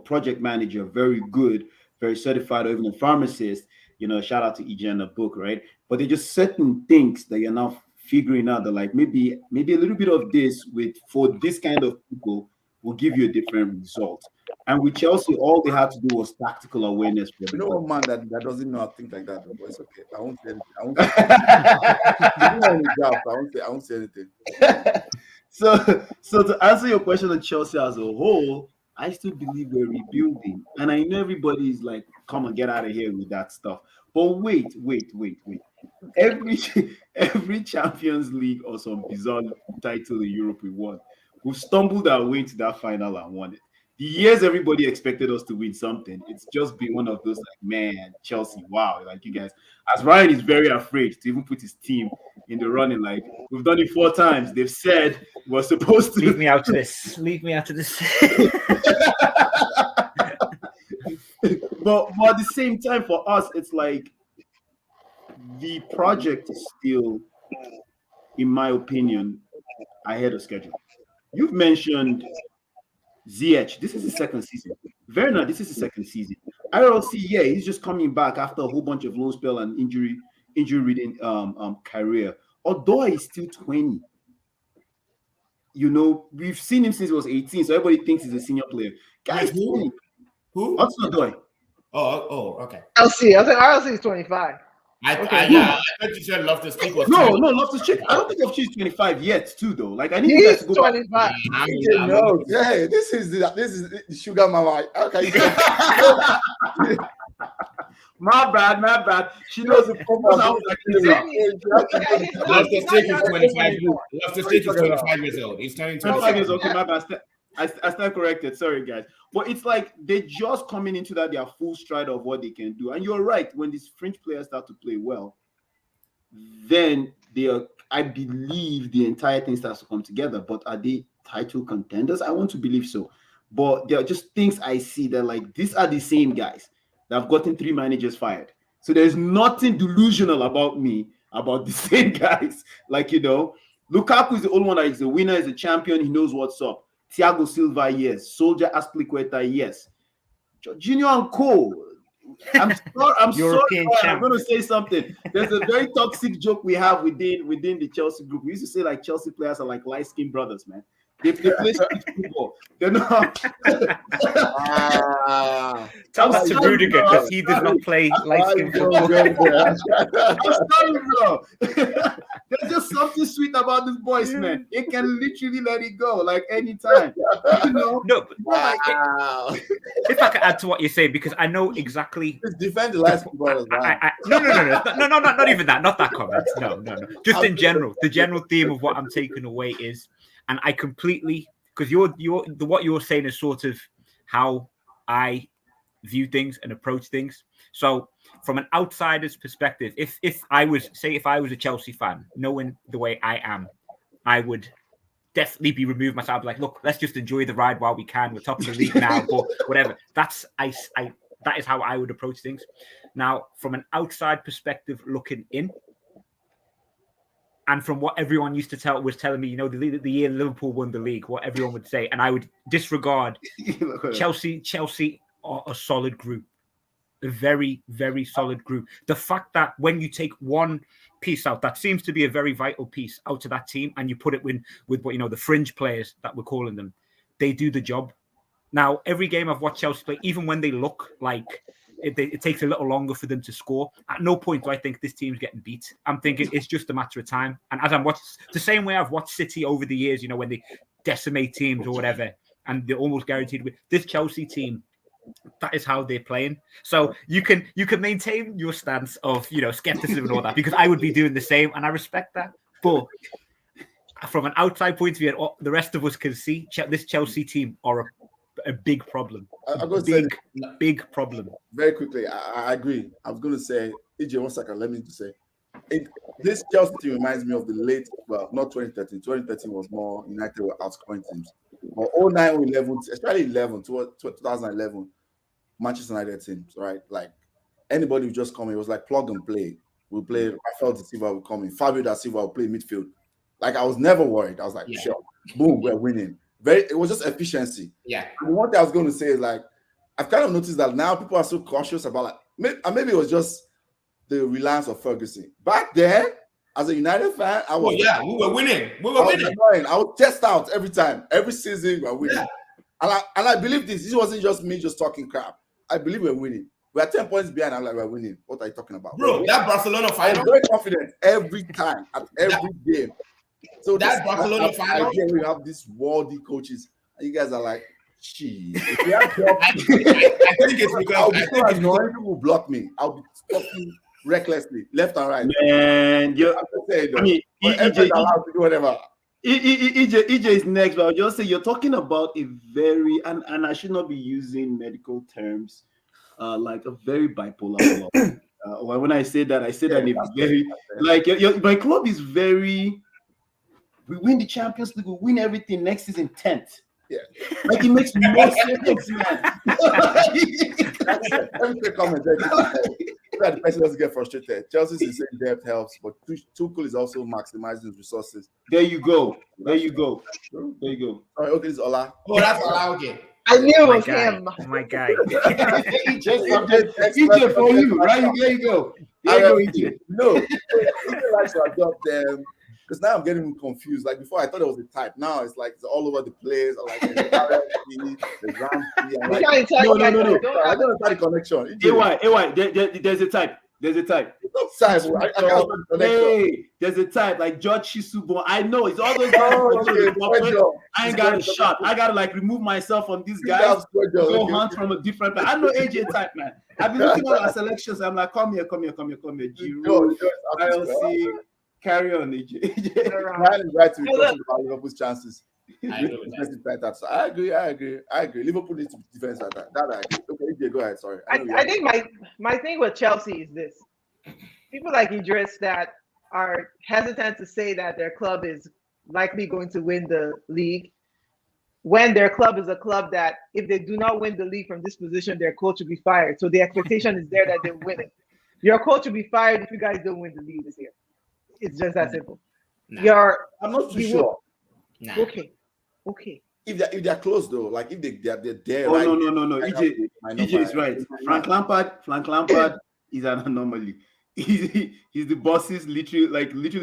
project manager, very good, very certified, or even a pharmacist. Shout out to EJ and the book, right? But they're just certain things that you're now figuring out that like maybe a little bit of this for this kind of people will give you a different result. And with Chelsea, all they had to do was tactical awareness for You know one man that doesn't know how to think like that, but it's okay. I won't say anything. I won't say, I won't say anything. So to answer your question on Chelsea as a whole, I still believe we're rebuilding. And I know everybody is like, come on, get out of here with that stuff. But wait. Every every Champions League or some bizarre title in Europe we won, we've stumbled our way into that final and won it. The years everybody expected us to win something, it's just been one of those like, man, Chelsea, wow. Like you guys, as Ryan is very afraid to even put his team in the running, like we've done it 4 times. They've said we're supposed to Leave me out of this. Leave me out of this. but at the same time, for us, it's like the project is still, in my opinion, ahead of schedule. You've mentioned ZH. This is his second season. Werner, this is his second season. IRLC, yeah, he's just coming back after a whole bunch of loan spell and injury-ridden career. Although he's still 20. We've seen him since he was 18, so everybody thinks he's a senior player. Guys, Who? Hudson Odoi. Oh, okay. RLC. I think RLC is 25. I Okay. thought you said Loftus Cheek was No, 20. Loftus Cheek. I don't think Loftus Cheek is 25 yet, too, though. Like, I need you He's guys to go back. 25. No, yeah, this is the sugar mama. Okay. My bad. She knows the focus. I was like, Loftus Cheek is 25. Loftus Cheek is 25 years old. He's turning 25 years 25. old. Okay, my bad. I stand corrected. Sorry, guys. But it's like they're just coming into their full stride of what they can do. And you're right. When these French players start to play well, then I believe the entire thing starts to come together. But are they title contenders? I want to believe so. But there are just things I see that like these are the same guys that have gotten 3 managers fired. So there's nothing delusional about me about the same guys. Like, Lukaku is the only one that is a winner, is a champion. He knows what's up. Thiago Silva, yes. Soldier Aspilicueta, yes. Jorginho and Co. I'm sorry, I'm going to say something. There's a very toxic joke we have within the Chelsea group. We used to say like Chelsea players are like light-skinned brothers, man. They play street football. They're not. Tell that to Rudiger because he does not play light-skinned football. I'm sorry, bro. There's just something sweet about this boys, man. It can literally let it go like anytime. No, but if I can add to what you say, because I know exactly. Just defend the last football. No, not even that. Not that comment. No. Just in general, the general theme of what I'm taking away is. And I completely, because what you're saying is sort of how I view things and approach things. So from an outsider's perspective, if I was a Chelsea fan, knowing the way I am, I would definitely be removed myself. Like, look, let's just enjoy the ride while we can. We're top of the league now, but whatever. That is how I would approach things. Now, from an outside perspective, looking in, and from what everyone used to was telling me, you know, the year Liverpool won the league, what everyone would say, and I would disregard Chelsea are a solid group. A very, very solid group. The fact that when you take one piece out, that seems to be a very vital piece out of that team, and you put it with what, you know, the fringe players that we're calling them, they do the job. Now, every game I've watched Chelsea play, even when they look like it takes a little longer for them to score, at no point do I think this team's getting beat. I'm thinking it's just a matter of time. And as I'm watching, the same way I've watched City over the years, you know, when they decimate teams or whatever, and they're almost guaranteed with this Chelsea team. That is how they're playing. So you can maintain your stance of, you know, skepticism and all that, because I would be doing the same, and I respect that. But from an outside point of view, the rest of us can see this Chelsea team are a big problem. Big problem. Very quickly, I agree. I was going to say, EJ, 1 second. Let me just say, this Chelsea team reminds me of the late, well, not 2013. 2013 was more United were outscoring teams. But 09, 11, especially 11, 2011, Manchester United teams, right? Like anybody who just come in, it was like plug and play. We'll play Rafael da Silva will come in, Fabio da Silva will play midfield. Like I was never worried. I was like, sure, boom, we're winning. It was just efficiency. Yeah. And one thing I was going to say is like, I've kind of noticed that now people are so cautious about like, maybe it was just the reliance of Ferguson. Back then, as a United fan, I was. Oh, yeah, we were winning. I would test out every time, every season we're winning. Yeah. And I believe this. This wasn't just me just talking crap. I believe we're winning. We're 10 points behind. I'm like, we're winning. What are you talking about? Bro, that Barcelona final. I'm very confident every time, at every game. So that Barcelona final. We have these worldly coaches, and you guys are like, shit. I think it's because people will block me. I'll be talking recklessly, left and right. Man, EJ allowed to do whatever. EJ is next, but I'll just say you're talking about a very and I should not be using medical terms, like a very bipolar club. When I say that, I say that in a very like my club is very. We win the Champions League, we win everything. Next season, 10th. Yeah, like it makes no sense, man. Let me say comment there. The person doesn't get frustrated. Chelsea's insane depth helps, but Tuchel is also maximizing his resources. There you go. There you go. All right, okay, this is Ola. Oh, that's Ola. Okay. I knew it was him. My guy. EJ for you, right? There you go. EJ. No, EJ likes to adopt them. Because now I'm getting confused. Like before, I thought it was a type. Now it's like it's all over the place. I'm like the Ramsey. I'm like, no. I don't know the connection. AY, there's a type. There's a type. Hey, there's a type like George Shisubo. I know it's all those guys. I ain't got a shot. I gotta like remove myself from these guys. Go hunt from a different. I know AJ type, man. I've been looking at our selections. I'm like, come here. Giroud, ILC. Carry on, EJ. Ryan is right to be talking about Liverpool's chances. I agree. Liverpool needs to defend like that. That I agree. Okay, EJ, go ahead. Sorry. I think my thing with Chelsea is this. People like Idris that are hesitant to say that their club is likely going to win the league, when their club is a club that if they do not win the league from this position, their coach will be fired. So the expectation is there that they're winning. Your coach will be fired if you guys don't win the league this year. It's just that simple. Nah. I'm not too sure. Nah. Okay. If they're close though, like if they're there. Oh, right, no. EJ is right. Frank Lampard is an anomaly. He's the boss's literally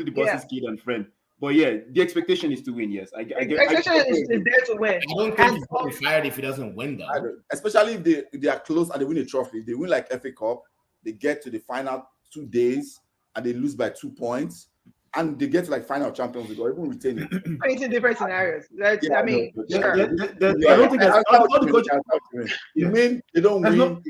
the boss's kid and friend. But yeah, the expectation is to win. Yes, I get. Expectation is there to win. I don't think he's going to be fired if he doesn't win though. Especially if they are close and they win a trophy. If they win like FA Cup, they get to the final 2 days. And they lose by 2 points, and they get to like final Champions League or even retain it. It's in different scenarios. I don't think that's all the coaches. You mean they don't win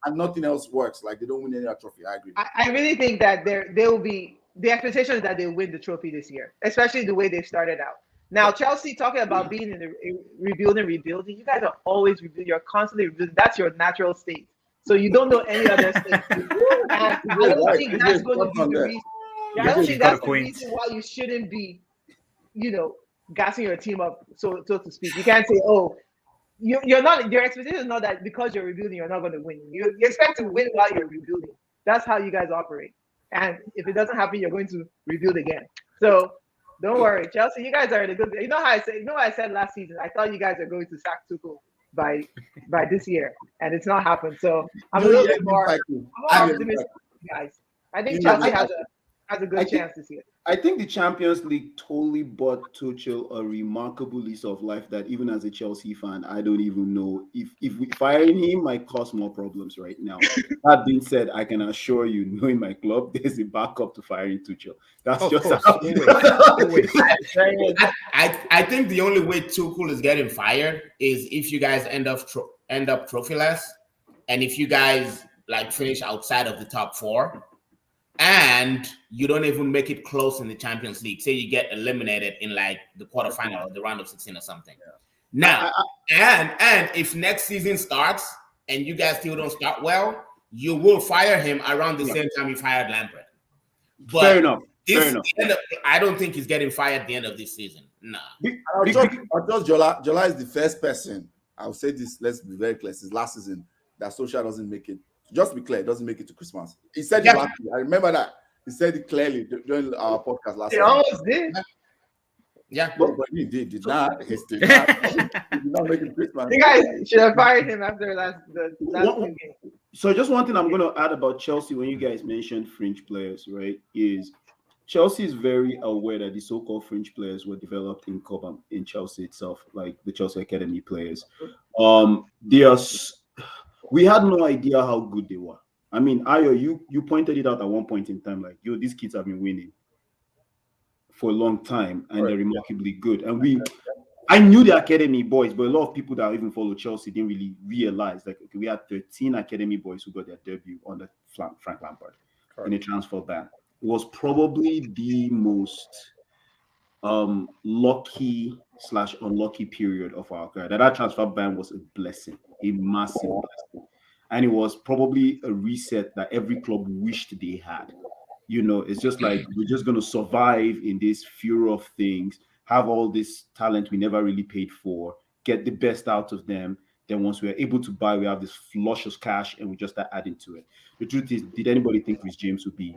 and nothing else works? Like they don't win any other trophy. I agree. I really think that they will be the expectation is that they win the trophy this year, especially the way they've started out. Now Chelsea talking about being in the rebuilding. You guys are always rebuilding. You're constantly rebuilding. That's your natural state. So you don't know any other state. I don't think that's going to be the reason. I don't think that's the reason why you shouldn't be, gassing your team up, so to speak. You can't say, oh, you're not. Your expectation is not that because you're rebuilding, you're not going to win. You expect to win while you're rebuilding. That's how you guys operate. And if it doesn't happen, you're going to rebuild again. So don't worry, Chelsea. You guys are in a good. You know how I said. You know what I said last season. I thought you guys are going to sack Tuchel by this year, and it's not happened. So I'm a little bit more optimistic, guys. I think Chelsea has a good chance this year. I think the Champions League totally bought Tuchel a remarkable lease of life that even as a Chelsea fan, I don't even know if firing him might cause more problems right now. That being said, I can assure you, knowing my club, there's a backup to firing Tuchel. That's just how I think the only way Tuchel is getting fired is if you guys end up trophyless, and if you guys like finish outside of the top 4. And you don't even make it close in the Champions League. Say you get eliminated in like the quarterfinal or the round of 16 or something. Now, and if next season starts and you guys still don't start well, you will fire him around the same time you fired Lampard. But fair enough. I don't think he's getting fired at the end of this season. Nah. I'll just Jola is the first person. I'll say this. Let's be very clear. Since last season, that Solskjaer doesn't make it. Just to be clear, it doesn't make it to Christmas. He said it last year. I remember that. He said it clearly during our podcast last year. He almost did. Yeah. But he did not. He did not make it to Christmas. You guys should have fired him after the last game. So just one thing I'm going to add about Chelsea when you guys mentioned fringe players, right, is Chelsea is very aware that the so-called fringe players were developed in Cobham, in Chelsea itself, like the Chelsea Academy players. We had no idea how good they were. I mean, Ayo, you pointed it out at one point in time, like, these kids have been winning for a long time, and they're remarkably good. And I knew the academy boys, but a lot of people that even follow Chelsea didn't really realize, like, okay, we had 13 academy boys who got their debut on the Frank Lampard in a transfer ban. It was probably the most lucky/unlucky period of our career. That transfer ban was a blessing, a massive blessing. And it was probably a reset that every club wished they had. It's just like, we're just going to survive in this furor of things, have all this talent we never really paid for, get the best out of them. Then once we're able to buy, we have this flush of cash and we just start adding to it. The truth is, did anybody think Chris James would be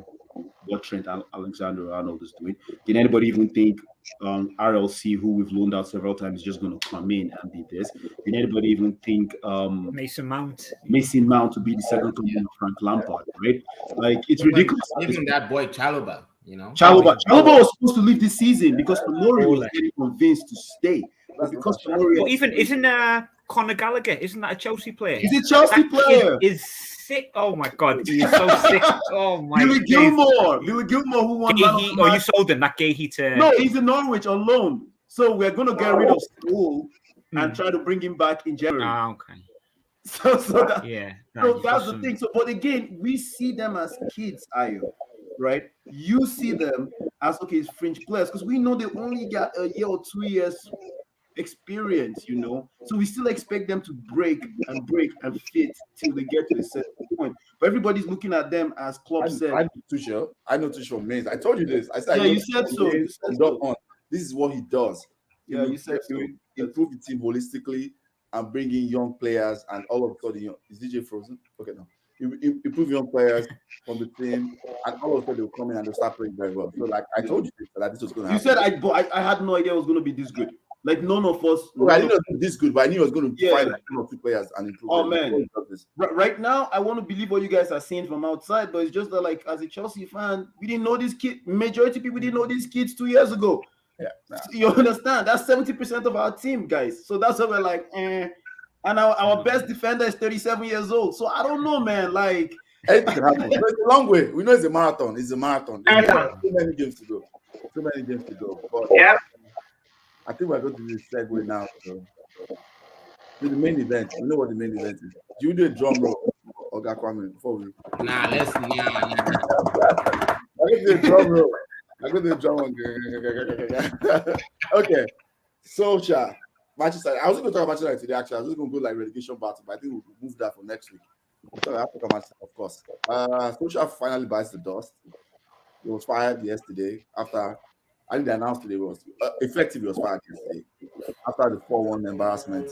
what Trent Alexander-Arnold is doing? Did anybody even think RLC, who we've loaned out several times, is just going to come in and be this? Did anybody even think Mason Mount to be the second coming of Frank Lampard, right? Like, it's ridiculous. Even that boy Chalobah, Chalobah was supposed to leave this season because Tomori was getting convinced to stay. But because Tomori isn't Conor Gallagher, isn't that a Chelsea player? He's a Chelsea player. Is sick. Oh my god, he is so sick. Oh my Billy Gilmore, who won you sold him that Gahey to? No, he's in Norwich on loan. So we're gonna get rid of School and try to bring him back in January. Ah, okay. So that's the thing. So, but again, we see them as kids, Ayo, right? You see them as fringe players because we know they only got a year or 2 years experience, so we still expect them to break and fit till they get to a certain point. But everybody's looking at them as Klopp said. I know Tuchel means. I told you this. I said, you said so. This is what he does. You said so. Improve the team holistically and bring in young players, and all of a sudden, is DJ frozen? Okay, no. You improve young players from the team, and all of a sudden they'll come in and they'll start playing very well. So, like, I told you that this was going to happen. You said I had no idea it was going to be this good. Like, none of us. I didn't know it was this good, but I knew I was going to find like 1 or 2 players and improve. Oh man! Right now, I want to believe what you guys are seeing from outside, but it's just that, like, as a Chelsea fan, we didn't know this kid. Majority of people didn't know these kids 2 years ago. Yeah, you understand? That's 70% of our team, guys. So that's why we're like, And our best defender is 37 years old. So I don't know, man. Like, anything can happen. It's a long way. We know it's a marathon. It's a marathon. There's too many games to go. But yeah. I think we're going to do a segue now to the main event. We know what the main event is. Do you do a drum roll, Oga Kwame, before we? Nah. I'm going to do a drum roll. Okay. Solskjaer, Manchester. I was going to talk about Manchester today, actually. I was just going to go like relegation battle, but I think we'll move that for next week. So Africa Manchester, of course. Solskjaer finally bites the dust. He was fired yesterday after I think they announced today was effective. He was fired yesterday after the 4-1 embarrassment.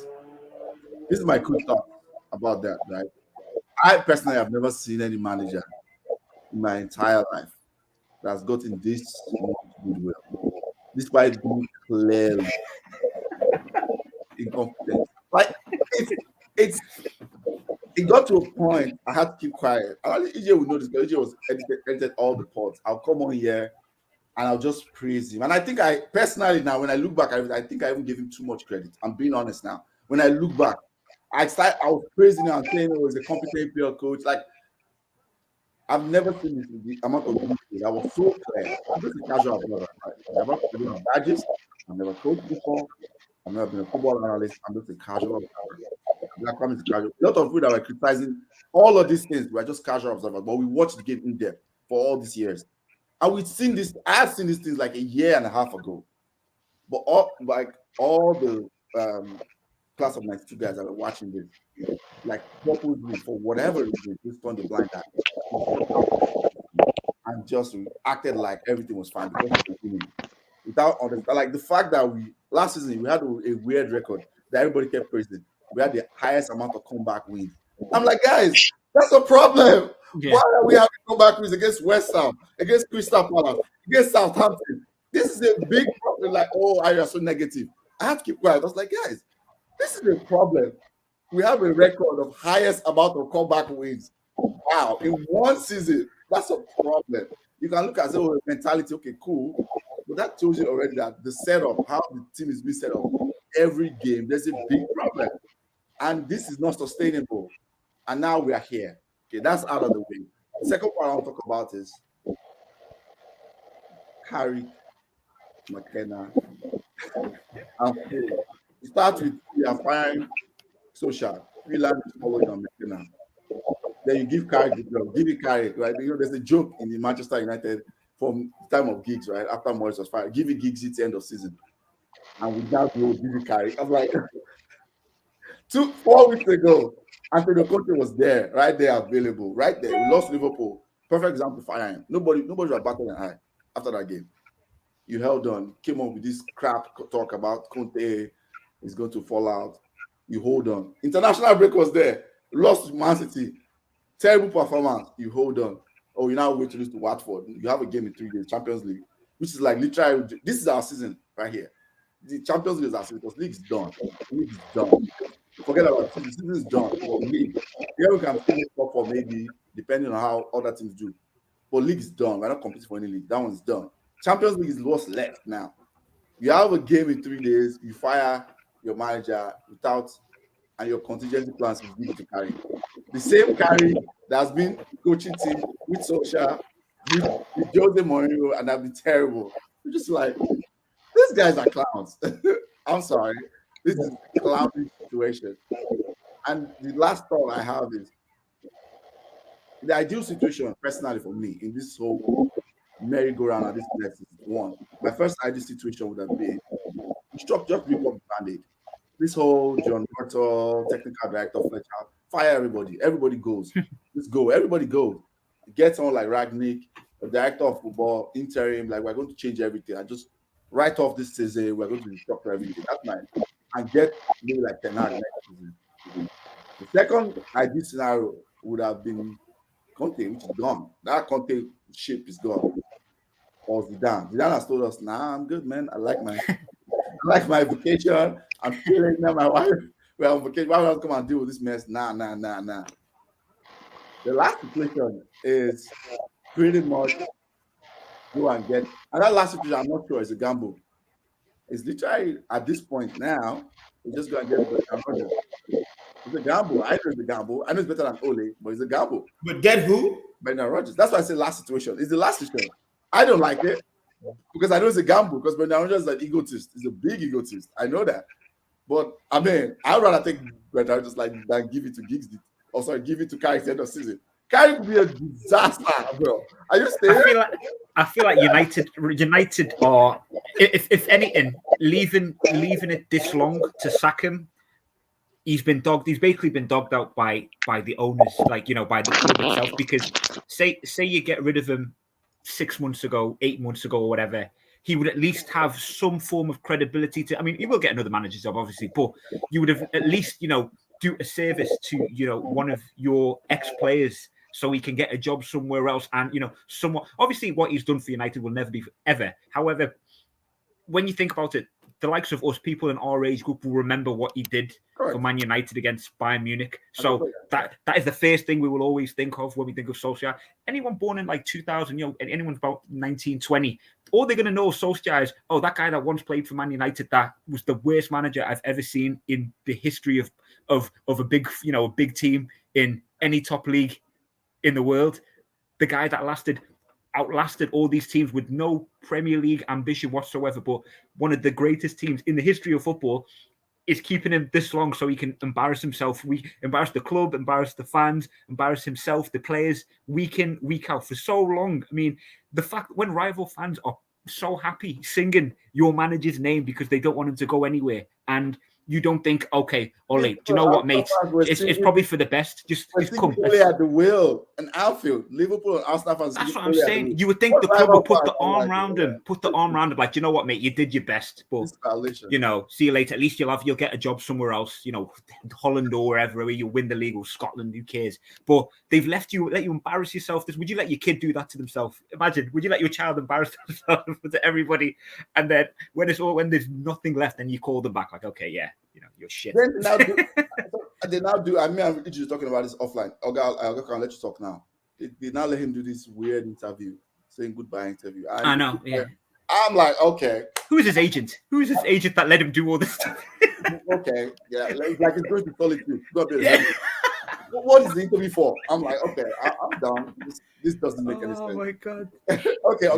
This is my quick thought about that. Right, I personally have never seen any manager in my entire life that has gotten this much goodwill, despite being clearly incompetent. Like it's it got to a point I had to keep quiet. And only EJ would know this because EJ was edited all the pods. I'll come on here and I'll just praise him. And I think I personally now, when I look back, I think I even gave him too much credit. I'm being honest now. When I look back, I was praising him and saying he was a competent EPL coach. Like I've never seen this with the amount of detail. I was so clear. I'm just a casual observer. Right? I don't have badges. I've never coached before. I've never been a football analyst. I'm just a casual observer. Black is casual. A lot of people that were criticizing all of these things were just casual observers, but we watched the game in depth for all these years. And we've seen this, I've seen these things like a year and a half ago. But all the class of 92 guys that were watching this, like purposely for whatever reason, just turned the blind eye and just acted like everything was fine without understanding. Like the fact that last season we had a weird record that everybody kept praising. We had the highest amount of comeback wins. I'm like, guys, that's a problem. Yeah. Why are we having comeback wins against West Ham, against Crystal Palace, against Southampton? This is a big problem. Like, oh, you are so negative. I have to keep quiet. I was like, guys, this is a problem. We have a record of highest amount of comeback wins. Wow, in one season, that's a problem. You can look at the mentality, okay, cool. But that tells you already that the setup, how the team is being set up, every game, there's a big problem. And this is not sustainable. And now we are here. Okay, that's out of the way. The second part I want to talk about is Harry McKenna. You start with you are firing social. Freeland is following on McKenna. Then you give Carrick the job. Give it Carrick, right? You know, there's a joke in the Manchester United from the time of Giggs, right? After Morris was fired. Give it Giggs at the end of season. And without you, give it Carrick. I was like 4 weeks ago, Antonio Conte was there, right there, available, right there. We lost Liverpool. Perfect example, fire him. Nobody was better than I after that game. You held on, came up with this crap talk about Conte is going to fall out. You hold on. International break was there. Lost to Man City. Terrible performance. You hold on. Oh, you now wait to lose to Watford. You have a game in 3 days, Champions League, which is like literally, this is our season right here. The Champions League is our season because league is done. League is done. Forget about it. The season is done for league. Here we can still make up for maybe, depending on how other teams do. But league is done. We're not competing for any league. That one's done. Champions League is what's left now. You have a game in 3 days. You fire your manager without, and your contingency plans is given to carry. The same carry that has been coaching team with Solskjaer, with Jose Mourinho, and have been terrible. You're just like, these guys are clowns. I'm sorry. This is a clowny situation. And the last thought I have is the ideal situation, personally for me, in this whole merry-go-round at this next is one. My first ideal situation would have been just bring up the band-aid. This whole John Murtaugh, technical director, Fletcher, fire everybody. Everybody goes. Let's go. Everybody goes. Get someone like Ragnick, the director of football, interim, like we're going to change everything. I just write off this season. We're going to restructure everything. That's mine. And get maybe like 10 hours next season. The second ideal scenario would have been Conte, which is gone. That Conte ship is gone. Or Zidane. Zidane has told us, nah, I'm good, man. I like my vacation. I'm feeling now my wife. We're on vacation. Why would I come and deal with this mess? Nah. The last situation is pretty much go and get. And that last situation, I'm not sure, is a gamble. It's literally at this point now, we're just going to get Brendan Rodgers. It's a gamble. I know it's a gamble. I know it's better than Ole, but it's a gamble. But get who? Brendan Rodgers. That's why I say last situation. It's the last situation. I don't like it because I know it's a gamble because Brendan Rodgers is an egotist. He's a big egotist. I know that. But I mean, I'd rather take Brendan Rodgers than give it to Giggs. Or sorry, give it to Carrick at the end of the season. Carrick would be a disaster, bro. Are you staying? I feel like United are, if anything, leaving it this long to sack him. He's basically been dogged out by the owners, like, you know, by the club itself. Because say you get rid of him 6 months ago, 8 months ago, or whatever, he would at least have some form of credibility to. I mean, he will get another manager's job, obviously, but you would have at least, do a service to, one of your ex-players so he can get a job somewhere else. And, somewhat, obviously, what he's done for United will never be ever. However, when you think about it, the likes of us, people in our age group, will remember what he did for Man United against Bayern Munich. So that is the first thing we will always think of when we think of Solskjaer. Anyone born in like 2000, anyone about 1920, all they're going to know of Solskjaer is, oh, that guy that once played for Man United, that was the worst manager I've ever seen in the history of a big, a big team in any top league in the world. The guy that outlasted all these teams with no Premier League ambition whatsoever, but one of the greatest teams in the history of football is keeping him this long so he can embarrass himself. We embarrass the club, embarrass the fans, embarrass himself, the players, week in, week out for so long. I mean, the fact when rival fans are so happy singing your manager's name because they don't want him to go anywhere, and you don't think, okay, Ole, do you know what, mate? It's probably for the best. Just come. Ole at the wheel and outfield. Liverpool and Arsenal fans. That's what I'm saying. You would think the club would put the arm around him, like, do you know what, mate? You did your best, but see you later. At least you'll get a job somewhere else. Holland or wherever, where you win the league, or Scotland. Who cares? But they've let you embarrass yourself. Would you let your kid do that to themselves? Imagine. Would you let your child embarrass themselves to everybody? And then when there's nothing left, then you call them back like, okay, yeah. You're shit. They now do. I mean, I'm just talking about this offline. I'll let you talk now. They now let him do this weird interview, saying goodbye interview. I know. Yeah. I'm like, okay. Who is his agent? Who is his agent that let him do all this stuff? Okay. Yeah. Like it's going to solitude. What is the interview for? I'm like, okay, I'm done. This doesn't make any sense. Oh my god. Okay,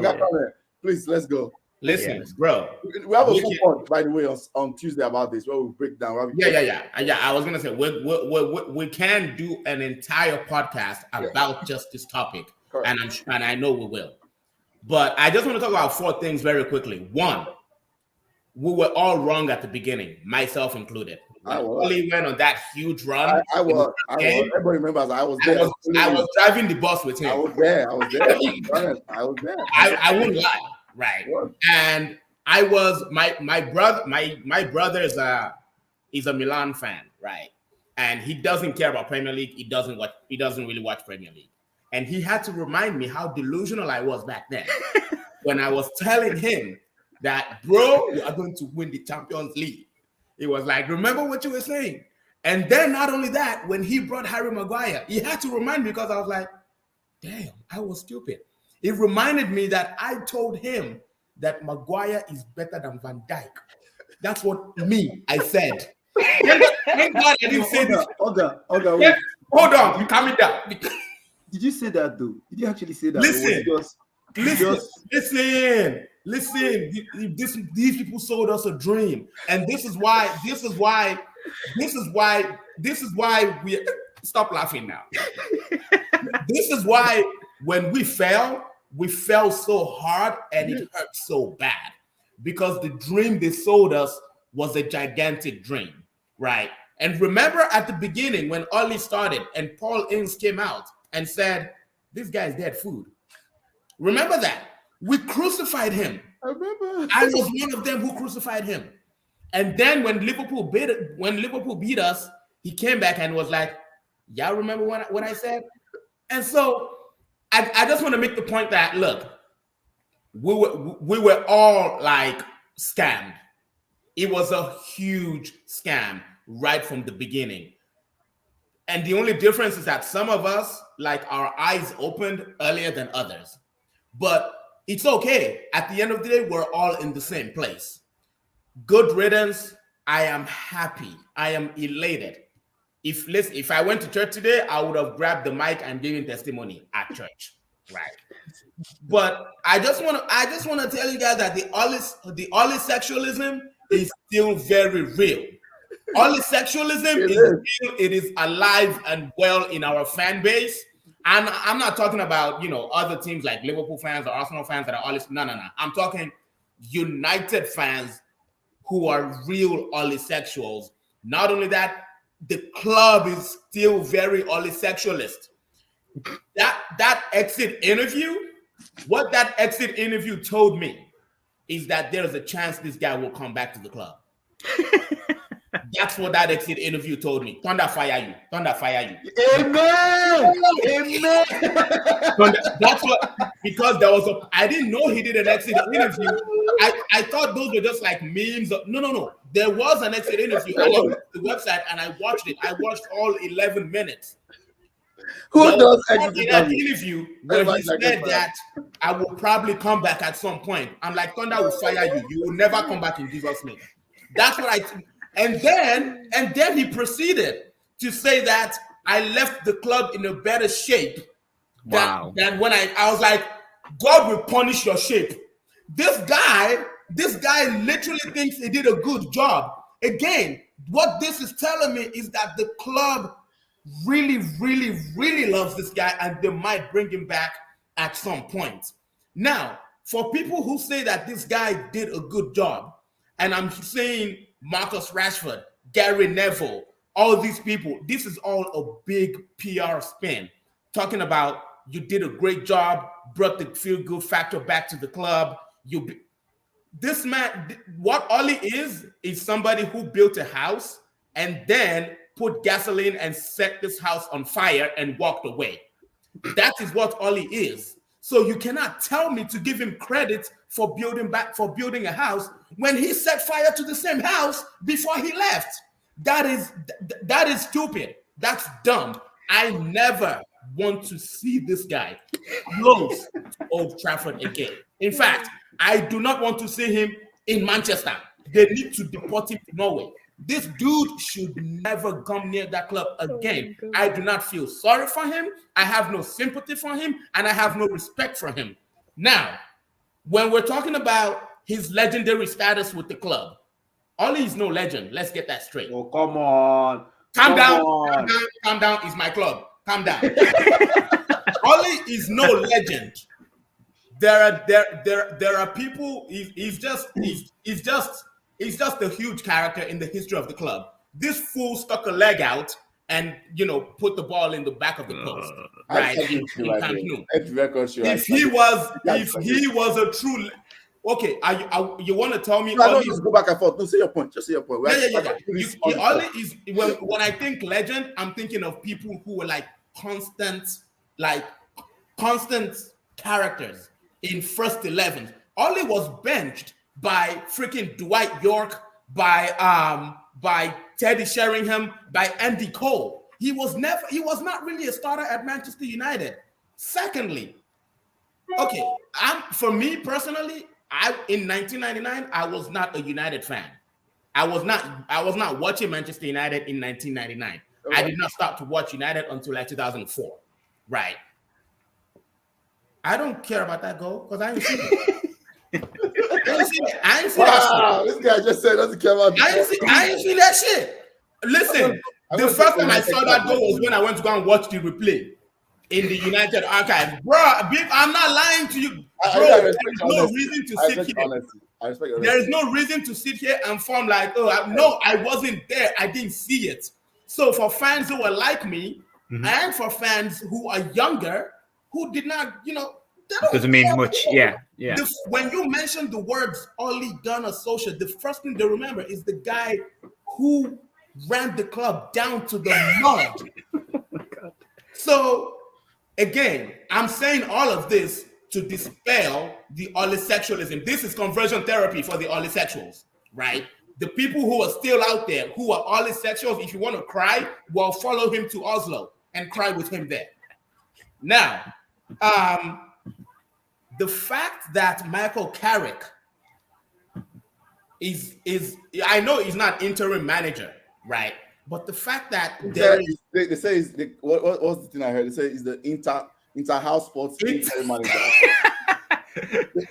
please, let's go. Listen, bro. We have a full pod, by the way, on Tuesday about this, where we break down. Yeah. I was gonna say we can do an entire podcast about just this topic, and I know we will. But I just want to talk about 4 things very quickly. 1, we were all wrong at the beginning, myself included. I only went on that huge run. I was. Everybody remembers I was there. I was driving the bus with him. I was there. I wouldn't lie. Right. And I was my brother is a Milan fan, right? And he doesn't care about Premier League. He doesn't really watch Premier League. And he had to remind me how delusional I was back then when I was telling him that, bro, we are going to win the Champions League. He was like, remember what you were saying? And then not only that, when he brought Harry Maguire, he had to remind me, because I was like, damn, I was stupid. It reminded me that I told him that Maguire is better than Van Dijk. That's what I said. Thank God I didn't say this. Hold on. Hold on, you calm it down. Did you say that though? Did you actually say that? Listen. These people sold us a dream, and this is why we stop laughing now. This is why when we fell so hard and it hurt so bad, because the dream they sold us was a gigantic dream, right? And remember at the beginning when Ole started and Paul Ince came out and said, this guy's dead food. Remember that? We crucified him. I remember. I was one of them who crucified him. And then when Liverpool beat us, he came back and was like, y'all remember what I said? And so I just want to make the point that, look, we were all like scammed. It was a huge scam right from the beginning. And the only difference is that some of us, like, our eyes opened earlier than others. But it's okay. At the end of the day, we're all in the same place. Good riddance. I am happy. I am elated. If I went to church today, I would have grabbed the mic and given testimony at church, right? But I just want to tell you guys that the Ole sexualism is still very real. Ole sexualism it is alive and well in our fan base. And I'm not talking about other teams like Liverpool fans or Arsenal fans that are Ole. No. I'm talking United fans who are real Ole sexuals. Not only that, the club is still very Ole sexualist. That exit interview, what that exit interview told me is that there's a chance this guy will come back to the club. That's what that exit interview told me. Thunder fire you. Thunder fire you. Amen. Amen. That's what, because there was I didn't know he did an exit interview. I thought those were just like memes. No. There was an exit interview. I went to the website and I watched it. I watched all 11 minutes. Who does in exit that interview? interview where he said that I will probably come back at some point. I'm like, Thunder will fire you. You will never come back in Jesus' name. That's what I think. And then he proceeded to say that I left the club in a better shape than when I was like, God will punish your shape. This guy literally thinks he did a good job. Again, what this is telling me is that the club really, really, really loves this guy and they might bring him back at some point. Now, for people who say that this guy did a good job, and I'm saying Marcus Rashford, Gary Neville, all these people, this is all a big PR spin. Talking about you did a great job, brought the feel-good factor back to the club. This man, what Ole is somebody who built a house and then put gasoline and set this house on fire and walked away. That is what Ole is. So you cannot tell me to give him credit for building a house when he set fire to the same house before he left. That is stupid. That's dumb. I never want to see this guy close to Old Trafford again. In fact, I do not want to see him in Manchester. They need to deport him to Norway. This dude should never come near that club again. I do not feel sorry for him. I have no sympathy for him, and I have no respect for him. Now, when we're talking about his legendary status with the club, Ole is no legend. Let's get that straight. Oh, come on. Calm down. It's my club. Calm down. Ole is no legend. There are people. He's just a huge character in the history of the club. This fool stuck a leg out and put the ball in the back of the post. Right. If he was a true. Okay, you want to tell me? I don't just go back and forth. No, say your point. Just say your point. Yeah. Ole is when I think legend, I'm thinking of people who were like constant characters in first 11. Ole was benched by freaking Dwight York, by Teddy Sheringham, by Andy Cole. He was not really a starter at Manchester United. Secondly, okay, for me personally, in 1999, I was not a United fan. I was not watching Manchester United in 1999. Okay. I did not start to watch United until like 2004. Right. I don't care about that goal because I ain't seen it. I ain't see that shit. This guy just said doesn't care about I ain't see that shit. Listen, the first time I saw that goal was when I went to go and watch the replay in the United archive. Bro, I'm not lying to you. Bro, there's no reason to sit here. There is no reason to sit here and form like, I wasn't there. I didn't see it. So for fans who are like me, and for fans who are younger, who did not, doesn't mean much. Yeah. When you mention the words Ole Gunnar Solskjaer, the first thing they remember is the guy who ran the club down to the mud. Oh my God. So again, I'm saying all of this to dispel the Ole sexualism. This is conversion therapy for the Ole sexuals, right? The people who are still out there who are Ole sexuals, if you want to cry, well, follow him to Oslo and cry with him there. Now, the fact that Michael Carrick is I know he's not interim manager, right? But the fact that they say is what's the thing I heard? They say is the Inter-House Sports interim manager.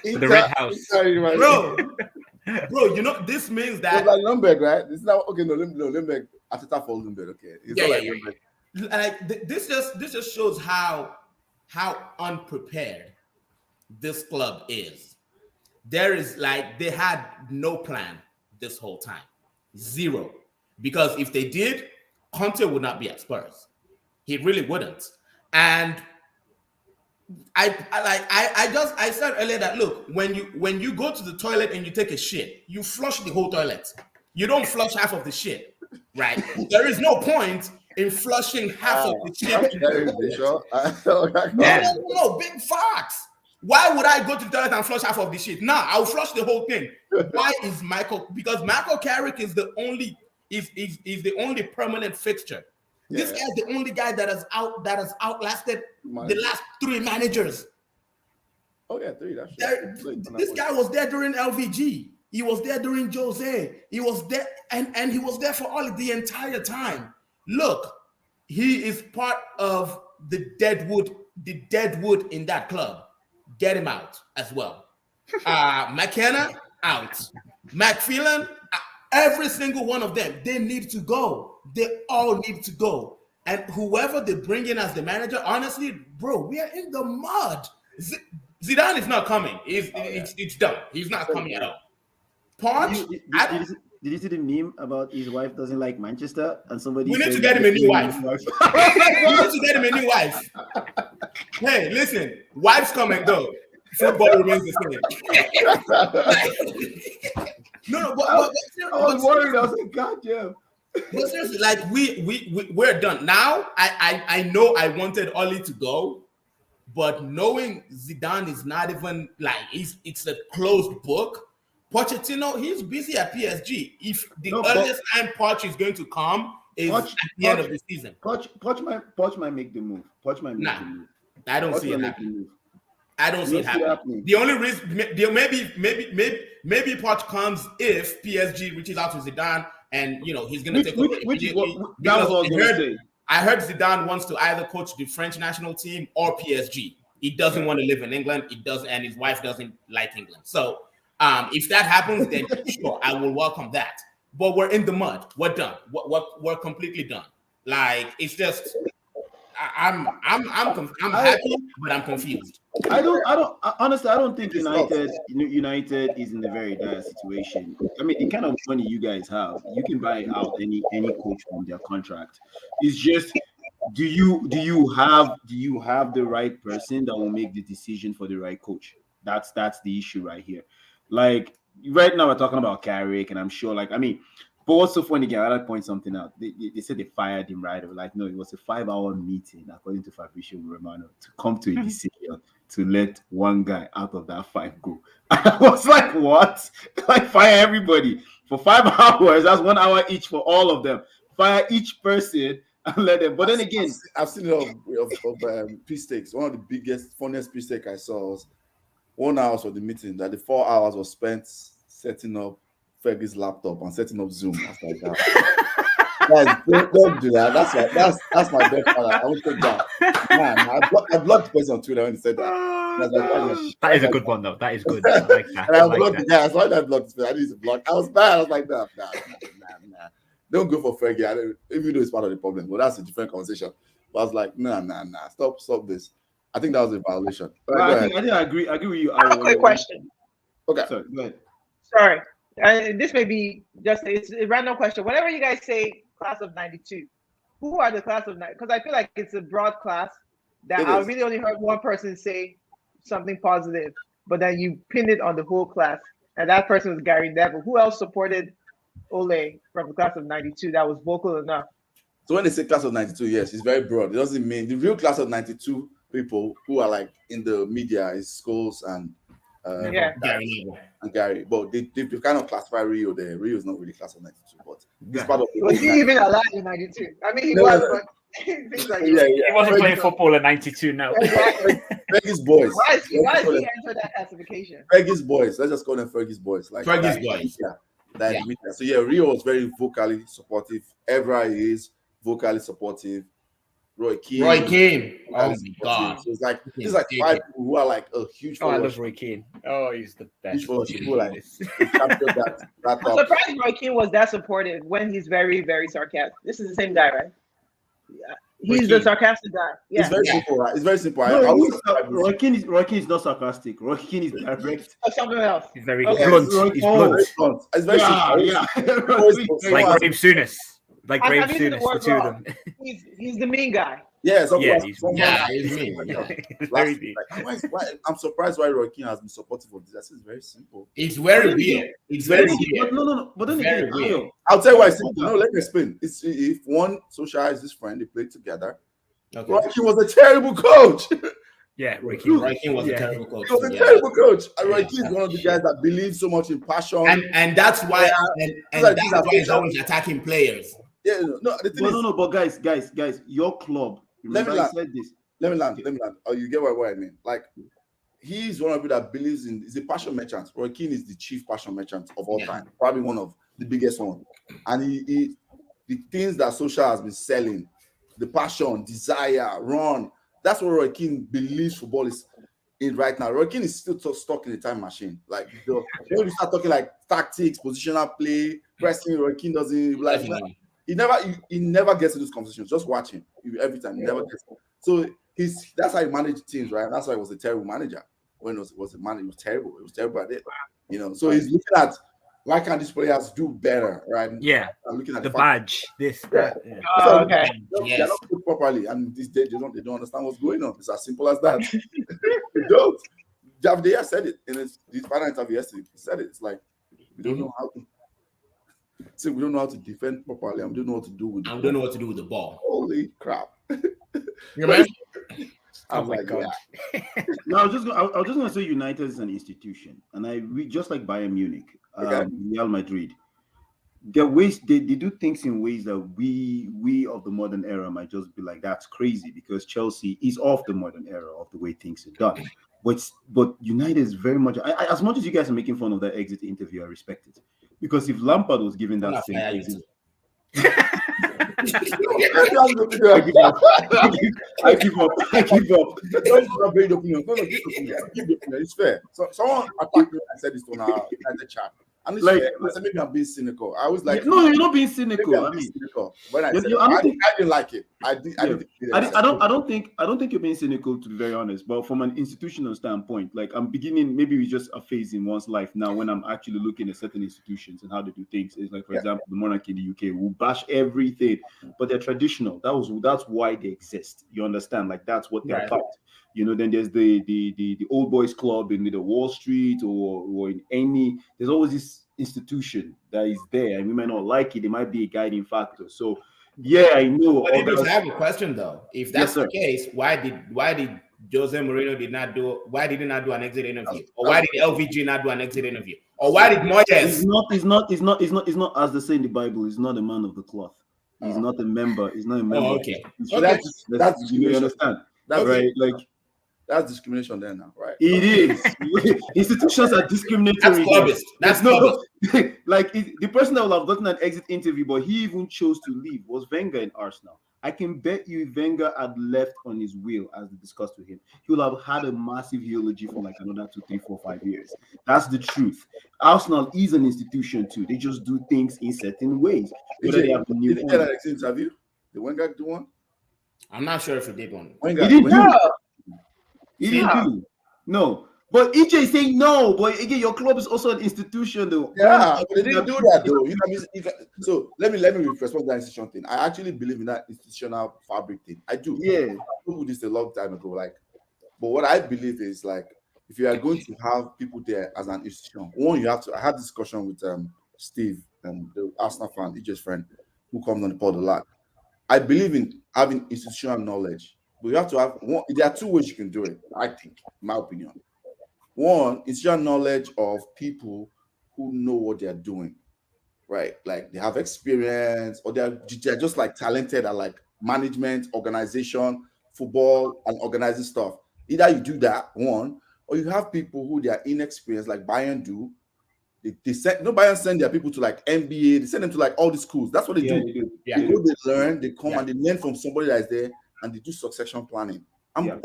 The Red House. Bro, this means that it's like Lundberg, right? This is not okay. No, Lundberg. Ateta for Lundberg. Okay, it's not like Lundberg. Like this just shows how unprepared this club is. They had no plan this whole time. Zero. Because if they did, Conte would not be at Spurs. He really wouldn't. And I said earlier that look, when you go to the toilet and you take a shit, you flush the whole toilet. You don't flush half of the shit, right? There is no point in flushing half of the shit. No, big facts. Why would I go to the toilet and flush half of the shit? Nah, I'll flush the whole thing. Why is Michael? Because Michael Carrick is the only the only permanent fixture. This guy's the only guy that has outlasted the last 3 managers. Oh yeah, 3. That's this guy was there during LVG. He was there during Jose. He was there, and he was there for all the entire time. Look, he is part of the deadwood in that club. Get him out as well. McKenna out. McPherson, every single one of them, they need to go. They all need to go. And whoever they bring in as the manager, honestly, bro, we are in the mud. Zidane is not coming. It's done. He's not coming at all. Poch, did you see the meme about his wife doesn't like Manchester? And somebody we need to get him a new wife. We need to get him a new wife. Hey, listen, wives come and go. Football remains the same. No, but I was worried. I was like, God, yeah. But seriously, like we're done now. I know I wanted Oli to go, but knowing Zidane is not even like it's a closed book. Pochettino, he's busy at PSG. If the earliest time Poch is going to come is at the end of the season. Poch might make the move. Poch might make the move. I don't see it happening. I don't see it happening. The only reason, maybe Poch comes if PSG reaches out to Zidane and he's going to take over. I heard Zidane wants to either coach the French national team or PSG. He doesn't want to live in England. He doesn't, and his wife doesn't like England. So if that happens, then sure, I will welcome that. But we're in the mud. We're done. We're completely done. Like it's just, I'm happy, but I'm confused. Honestly, I don't think United is in a very dire situation. I mean, the kind of money you guys have, you can buy out any coach from their contract. It's just, do you have the right person that will make the decision for the right coach? That's the issue right here. Like right now, we're talking about Carrick, and I'm sure, but what's so funny again? I like to point something out. They said they fired him, right? Like, no, it was a 5-hour meeting, according to Fabrizio Romano, to come to a decision to let one guy out of that 5 go. I was like, what? Like, fire everybody for 5 hours. That's 1 hour each for all of them. Fire each person and let them. But then again, I've seen it of piece takes. One of the biggest, funniest piece take I saw was 1 hour for the meeting, that the 4 hours was spent setting up Fergie's laptop and setting up Zoom after that. Guys, don't do that. That's my best father. I won't take that. Man, I blocked the person on Twitter when he said that. That is a good one, though. That is good. I like that. And I blocked the guy. That's why I blocked the I need to block. I was bad. I was like, nah. Don't go for Fergie. Even though it's part of the problem, but that's a different conversation. But I was like, nah. Stop this. I think that was a violation. I think I agree with you. I have a quick question. Okay. Sorry, go ahead. Sorry. This may be it's a random question. Whenever you guys say class of 92, who are the class of 92? Because I feel like it's a broad class that I really only heard one person say something positive, but then you pinned it on the whole class, and that person was Gary Neville. Who else supported Ole from the class of 92 that was vocal enough? So when they say class of 92, yes, it's very broad. It doesn't mean the real class of 92 people who are like in the media is Scholes and Gary, but they kind of classify Rio there. Rio is not really class of 92, but it's part of. Was he even alive in 92? I mean, he was, but he wasn't playing football in 92 now. Fergie's boys. Why is he enter that classification? Fergie's boys. Let's just call them Fergie's boys. Like Fergie's boys. So Rio was very vocally supportive. Evra is vocally supportive. Roy Keane. Oh my God. So it's like these are 5 people who are like a huge. I love Roy Keane. Oh, he's the best. People like that I'm surprised Roy Keane was that supportive when he's very, very sarcastic. This is the same guy, right? Yeah. He's the sarcastic guy. Yeah. It's very simple, right? It's very simple. Roy Keane is not sarcastic. Roy Keane is direct. Something else. He's very blunt. He's blunt. It's very simple. Yeah. Like Graham Souness. Like Graham Souness, the two of them. He's the mean guy. Yeah, Yeah, he's it's me. Why I'm surprised why Roy Keane has been supportive of this. I said it's very simple. It's very weird. It's very weird. But no. But then Very again, weird. I'll tell you why it's simple. No, let me explain. It's if one socialized his friend, they played together. Okay. Roy Keane was a terrible coach. Yeah, Ricky. Roy Keane was a terrible coach. He was a Yeah. terrible coach. And Roy Yeah, Keane is one of the guys that believes so much in passion. And that's why and Like, that's why he's always attacking players. Yeah, no, the thing is, no. But guys, your club. Let me Remember, I said this. let me land. Oh, you get what I mean? Like, he's one of the people that believes in. He's a passion merchant. Roy Keane is the chief passion merchant of all time, probably one of the biggest one. And he the things that social has been selling, the passion, desire, run. That's what Roy Keane believes football is in right now. Roy Keane is still stuck in the time machine. Like, when we start talking like tactics, positional play, pressing, Roy Keane doesn't like. He never gets into this conversation. Just watch him every time. He never gets. So that's how he managed teams, right? And that's why he was a terrible manager. When it was a man, he was terrible. It was terrible at it. You know. So he's looking at why can't these players do better, right? Yeah. I'm looking at the badge. This. That, yeah. Oh, okay. They're not put properly, and these days they don't understand what's going on. It's as simple as that. They don't. Javdea said it in his final interview yesterday. He said it. It's like we don't know how to. So we don't know how to defend properly. We don't know what to do with. I don't know what to do with the ball. Holy crap! Remember? Oh my god! No, I was just gonna say United is an institution, and we just like Bayern Munich, Real Madrid. Their ways they do things in ways that we of the modern era might just be like, that's crazy, because Chelsea is of the modern era of the way things are done. But United is very much as much as you guys are making fun of that exit interview, I respect it, because if Lampard was given that same exit. I give up. Don't bring the opinion. No, give the opinion. It's fair. So someone attacked me and said this on our chat. And it's like, I said, maybe I'm being cynical. I was like, no, you're not being cynical. Cynical. When I said, I didn't like it. I don't think you're being cynical, to be very honest. But from an institutional standpoint, like I'm beginning, maybe it's just a phase in one's life now when I'm actually looking at certain institutions and how they do things. It's like, for example, the monarchy in the UK will bash everything, but they're traditional. That's why they exist. You understand? Like that's what they're about. You know, then there's the old boys club in the Wall Street or in any. There's always this institution that is there, and we might not like it. It might be a guiding factor. So, yeah, I know. But I have a question though. If that's the case, why did Jose Mourinho did not do an exit interview, or why did LVG not do an exit interview, or why did Moyes? It's not as they say in the Bible. He's not a man of the cloth. He's not a member. He's not a member. Oh, okay. So that's you understand that, right? Like. That's discrimination there now, right? It is. Institutions are discriminatory. That's clubbist. The person that will have gotten an exit interview, but he even chose to leave, was Wenger in Arsenal. I can bet you if Wenger had left on his will, as we discussed with him, he would have had a massive eulogy for like another 2, 3, 4, 5 years. That's the truth. Arsenal is an institution too. They just do things in certain ways. Did you get an exit interview? Did Wenger do one? I'm not sure if he did one. He didn't do. He didn't do. No. But EJ is saying no. But again, your club is also an institution, though. Yeah, but they didn't do that, though. You know, so let me respond to that institution thing. I actually believe in that institutional fabric thing. I do. Yeah. I told this a long time ago. But what I believe is if you are going to have people there as an institution, one, you have to. I had this discussion with Steve, the Arsenal fan, EJ's friend, who comes on the pod a lot. I believe in having institutional knowledge. But you have to have one. There are two ways you can do it, I think, in my opinion. One is your knowledge of people who know what they're doing, right? Like they have experience, or they're just like talented at like management, organization, football, and organizing stuff. Either you do that, one, or you have people who they are inexperienced, like Bayern do. Bayern send their people to like MBA, they send them to like all the schools. That's what they do. Yeah. They go, they learn, they come and they learn from somebody that is there. And they do succession planning. I'm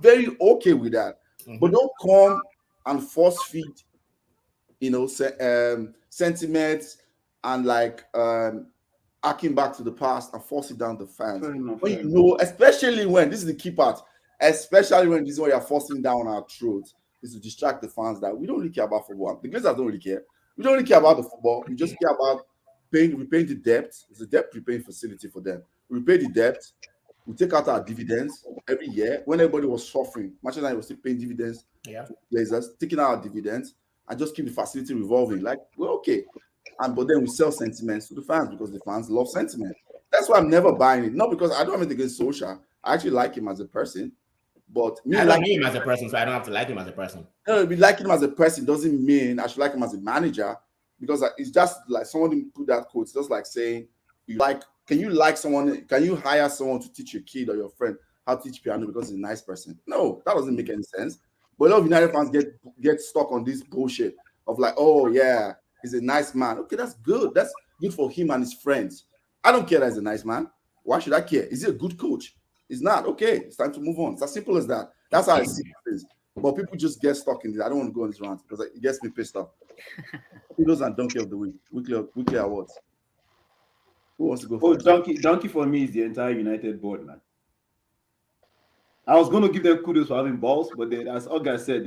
very okay with that. Mm-hmm. But don't come and force feed, sentiments and like arcing back to the past and force it down the fans. Especially when this is the key part, especially when this is what you're forcing down our throats, is to distract the fans that we don't really care about football. The Glazers don't really care. We don't really care about the football. We just care about repaying the debt. It's a debt repaying facility for them. We repay the debt. We take out our dividends every year. When everybody was suffering, Manchester United was still paying dividends Yeah. to Blazers, taking out our dividends and just keep the facility revolving. Like, we're okay. But then we sell sentiments to the fans because the fans love sentiment. That's why I'm never buying it. Not because I don't have anything against Solskjaer. I actually like him as a person. But me I don't like know him as a person, so I don't have to like him as a person. no, me liking him as a person doesn't mean I should like him as a manager, because it's just like someone put that quote. It's just like saying, can you hire someone to teach your kid or your friend how to teach piano because he's a nice person? No, that doesn't make any sense. But a lot of United fans get stuck on this bullshit of like, oh yeah, he's a nice man. Okay, that's good. That's good for him and his friends. I don't care that he's a nice man. Why should I care? Is he a good coach? He's not. Okay, it's time to move on. It's as simple as that. That's how I see things. But people just get stuck in this. I don't want to go on this rant because it gets me pissed off. Kudos and Donkey of the Week, weekly awards. Who wants to go Oh, first? Donkey for me is the entire United board, man. I was going to give them kudos for having balls, but then, as Olga said,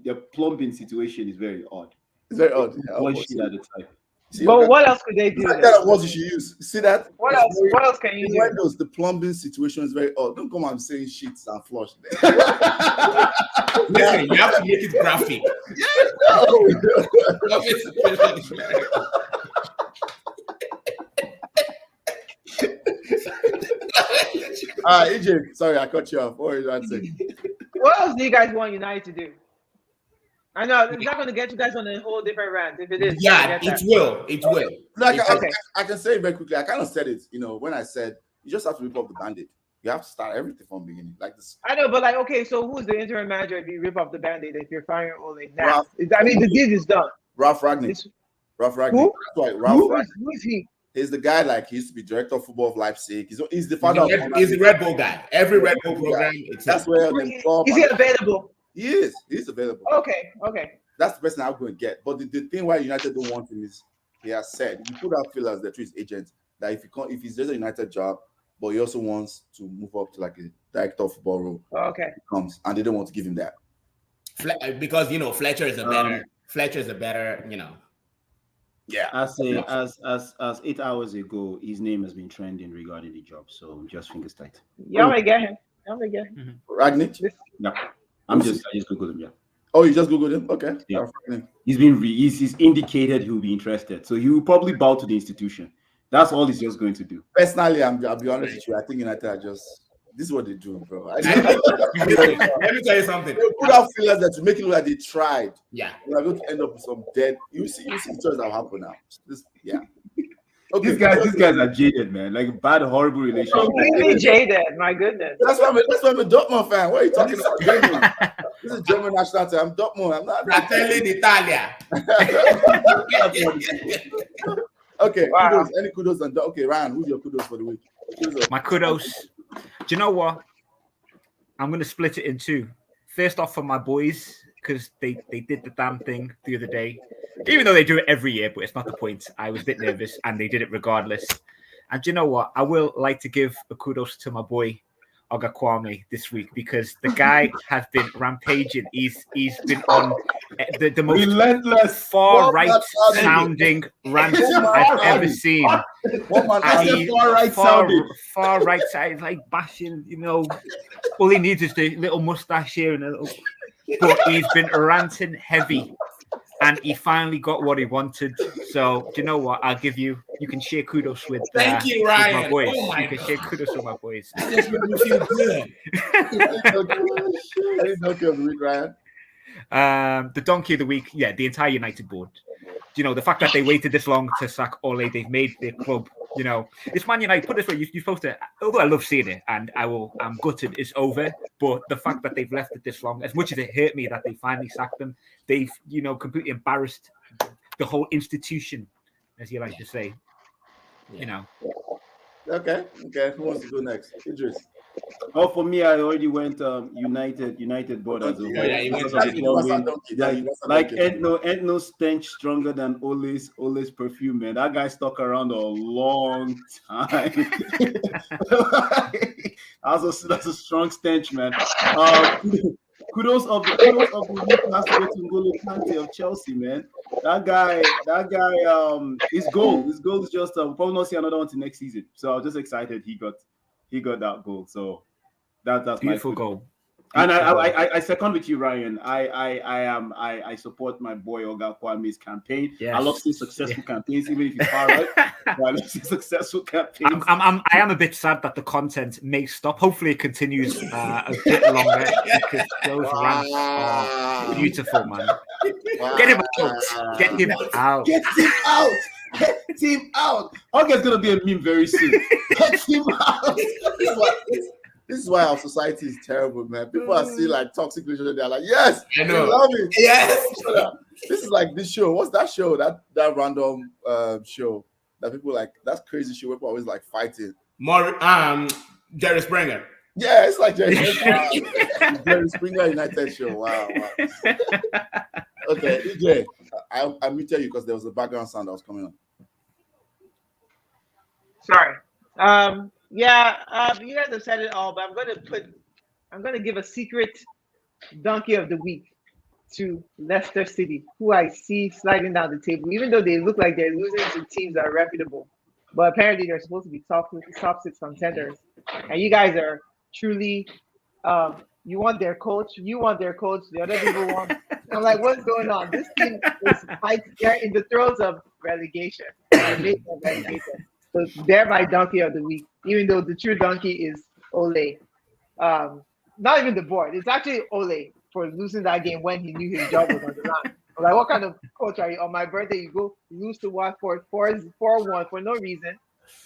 their plumbing situation is very odd. It's very odd. One shit at a time. See, But okay, what else could they do? that's the then? kind of words you should use. See that? What It's else? very- What else can you do? Windows, the plumbing situation is very odd. Don't come and saying shits and flush. Listen, you have to make it graphic. All right, AJ, sorry, I cut you off. What were you trying to say? What else do you guys want United to do? I know it's not going to get you guys on a whole different rant. If it is, Yeah, I get it that. will. It will. Like, Okay. I can say it very quickly. I kind of said it, when I said you just have to rip off the band-aid. You have to start everything from the beginning. Like this. I know, but like, okay, so who's the interim manager if you rip off the band-aid if you're firing Ole now? Ralph. I mean, the deed is done. Ralph Ragnick. It's- Ralph Ragnick. Who? That's why Ralph Ragnick. Who is he? He's the guy, like, he used to be director of football of Leipzig. He's the father of He's the Red Bull guy. Every Red Bull program, it's That's him. where the club. Is he available? He is. He's available. Okay. That's the person I'm going to get. But the thing why United don't want him is he has said he put out feelers there to his agent that if he's just a United job, but he also wants to move up to like a director of football role. Okay. He comes and they don't want to give him that. Because Fletcher is a better. Yeah. As 8 hours ago, his name has been trending regarding the job. So just fingers tight. Y'all may get him. Ragnick? Yeah, I just googled him. Yeah, Oh, you just Googled him? Okay. Yeah. Ragnick. he's indicated he'll be interested. So he will probably bow to the institution. That's all he's just going to do. Personally, I'll be honest with you. I think United are just this is what they do, bro. Let me tell you something. They put out feelers that to make it look like they tried. Yeah. We are going to end up with some dead. You see the stories that will happen now. Okay. These guys are jaded, man. Like bad, horrible relationship. Completely jaded. My goodness. That's why I'm a Dortmund fan. What are you talking about? German? This is German national team. I'm Dortmund. I'm not. Fratelli d'Italia. Okay. Wow. Kudos. Any kudos on? Okay, Ryan. Who's your kudos for the week? My kudos. Do you know what? I'm going to split it in two. First off, for my boys, because they did the damn thing the other day. Even though they do it every year, but it's not the point. I was a bit nervous, and they did it regardless. And do you know what? I will like to give a kudos to my boy, Oga Kwame, this week, because the guy has been rampaging. He's been on the most Relentless. far right sounding rant I've ever seen. What man? And I he- said far right sounding. far right side, like bashing, all he needs is the little mustache here and a little. But he's been ranting heavy, and he finally got what he wanted. So, do you know what? I'll give you. You can share kudos with. Thank you, with Ryan. my boys. Oh my you can share kudos with my boys. That just made me feel good. Any donkey of the week, Ryan? The donkey of the week, yeah, the entire United board. The fact that they waited this long to sack Ole, they've made their club. It's Man United. Put it this way, you're supposed to. Although I love seeing it, and I'm gutted it's over. But the fact that they've left it this long, as much as it hurt me that they finally sacked them, they've completely embarrassed the whole institution, as you like to say. Okay. Who wants to go next? Idris. Oh, for me, I already went United board as a whole. Yeah, you went Because of the club win. Donkey. Yeah, You must have like donkey. ain't no stench stronger than Ole's perfume, man. That guy stuck around a long time. That's a strong stench, man. Kudos of the week has to go to N'Golo Kante of Chelsea, man. That guy, his goal is just we'll probably not see another one till next season. So I'm just excited he got he got that goal. So that's Beautiful my goal. And I second with you, Ryan. I support my boy Oga Kwame's campaign. Yes. I love seeing successful campaigns, even if it's far right. But I love seeing successful campaigns. I am a bit sad that the content may stop. Hopefully, it continues a bit longer because those rants are beautiful, man. Wow. Get him out. Get him out. Get him out. Get him out. Oga's gonna be a meme very soon. Get him out. This is why our society is terrible, man. People are seeing like toxic relationship. They're like, yes, I know. we love it. Yes. This is like this show. What's that show? That random show that people like. That's crazy show where people always like fighting. More Jerry Springer. Yeah, it's like Jerry Springer United show. Wow. Okay, EJ, I muted you because there was a background sound that was coming on. Sorry. You guys have said it all, but I'm gonna give a secret donkey of the week to Leicester City, who I see sliding down the table, even though they look like they're losing to teams that are reputable. But apparently they're supposed to be top 6 contenders. And you guys are truly you want their coach, the other people want. I'm like, what's going on? This team is they're in the throes of relegation. So they're my donkey of the week, even though the true donkey is Ole. Not even the board. It's actually Ole for losing that game when he knew his job was on the line. I'm like, what kind of coach are you? On my birthday, you go lose to Watford 4-1 for no reason.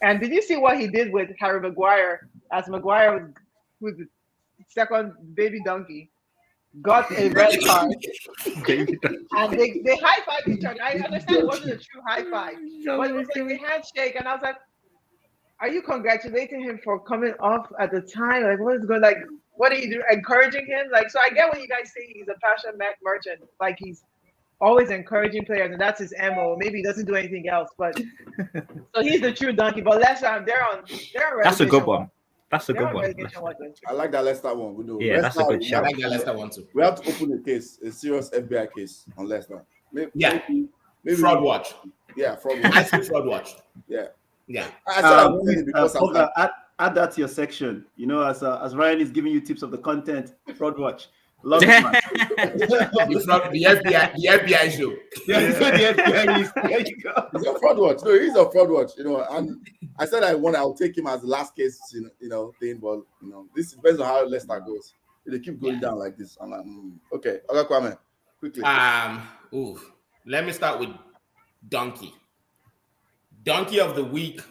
And did you see what he did with Harry Maguire? As Maguire was the second baby donkey, got a red card, and they high-fived each other. I understand it wasn't a true high-five, but it was like a handshake, and I was like, are you congratulating him for coming off at the time? Like, what is going, like, what are you doing? Encouraging him? Like, so I get what you guys say, he's a passion merchant, like he's always encouraging players, and that's his MO. Maybe he doesn't do anything else, but so he's the true donkey. But Leicester, they're on That's a good one. That's a They're good on one. relegation watches. I like that Leicester one. We do. Yeah, that's a good I shout. like that Leicester one too. We have to open a serious FBI case on Leicester. Maybe, Fraud watch. Yeah, fraud I watch. see fraud watch. Yeah. Yeah. I said I wanted it because I'm like, add that to your section. You know, as Ryan is giving you tips of the content, fraud watch. Love it, man. The FBI show. Yeah, the FBI is. There you go. he's a fraud watch. No, he's a fraud watch. You know, and I said I'll take him as the last case, thing, but this depends on how Leicester goes. If they keep going down like this, I'm like, okay. Okay, Kwame, quickly. Let me start with Donkey. Donkey of the week,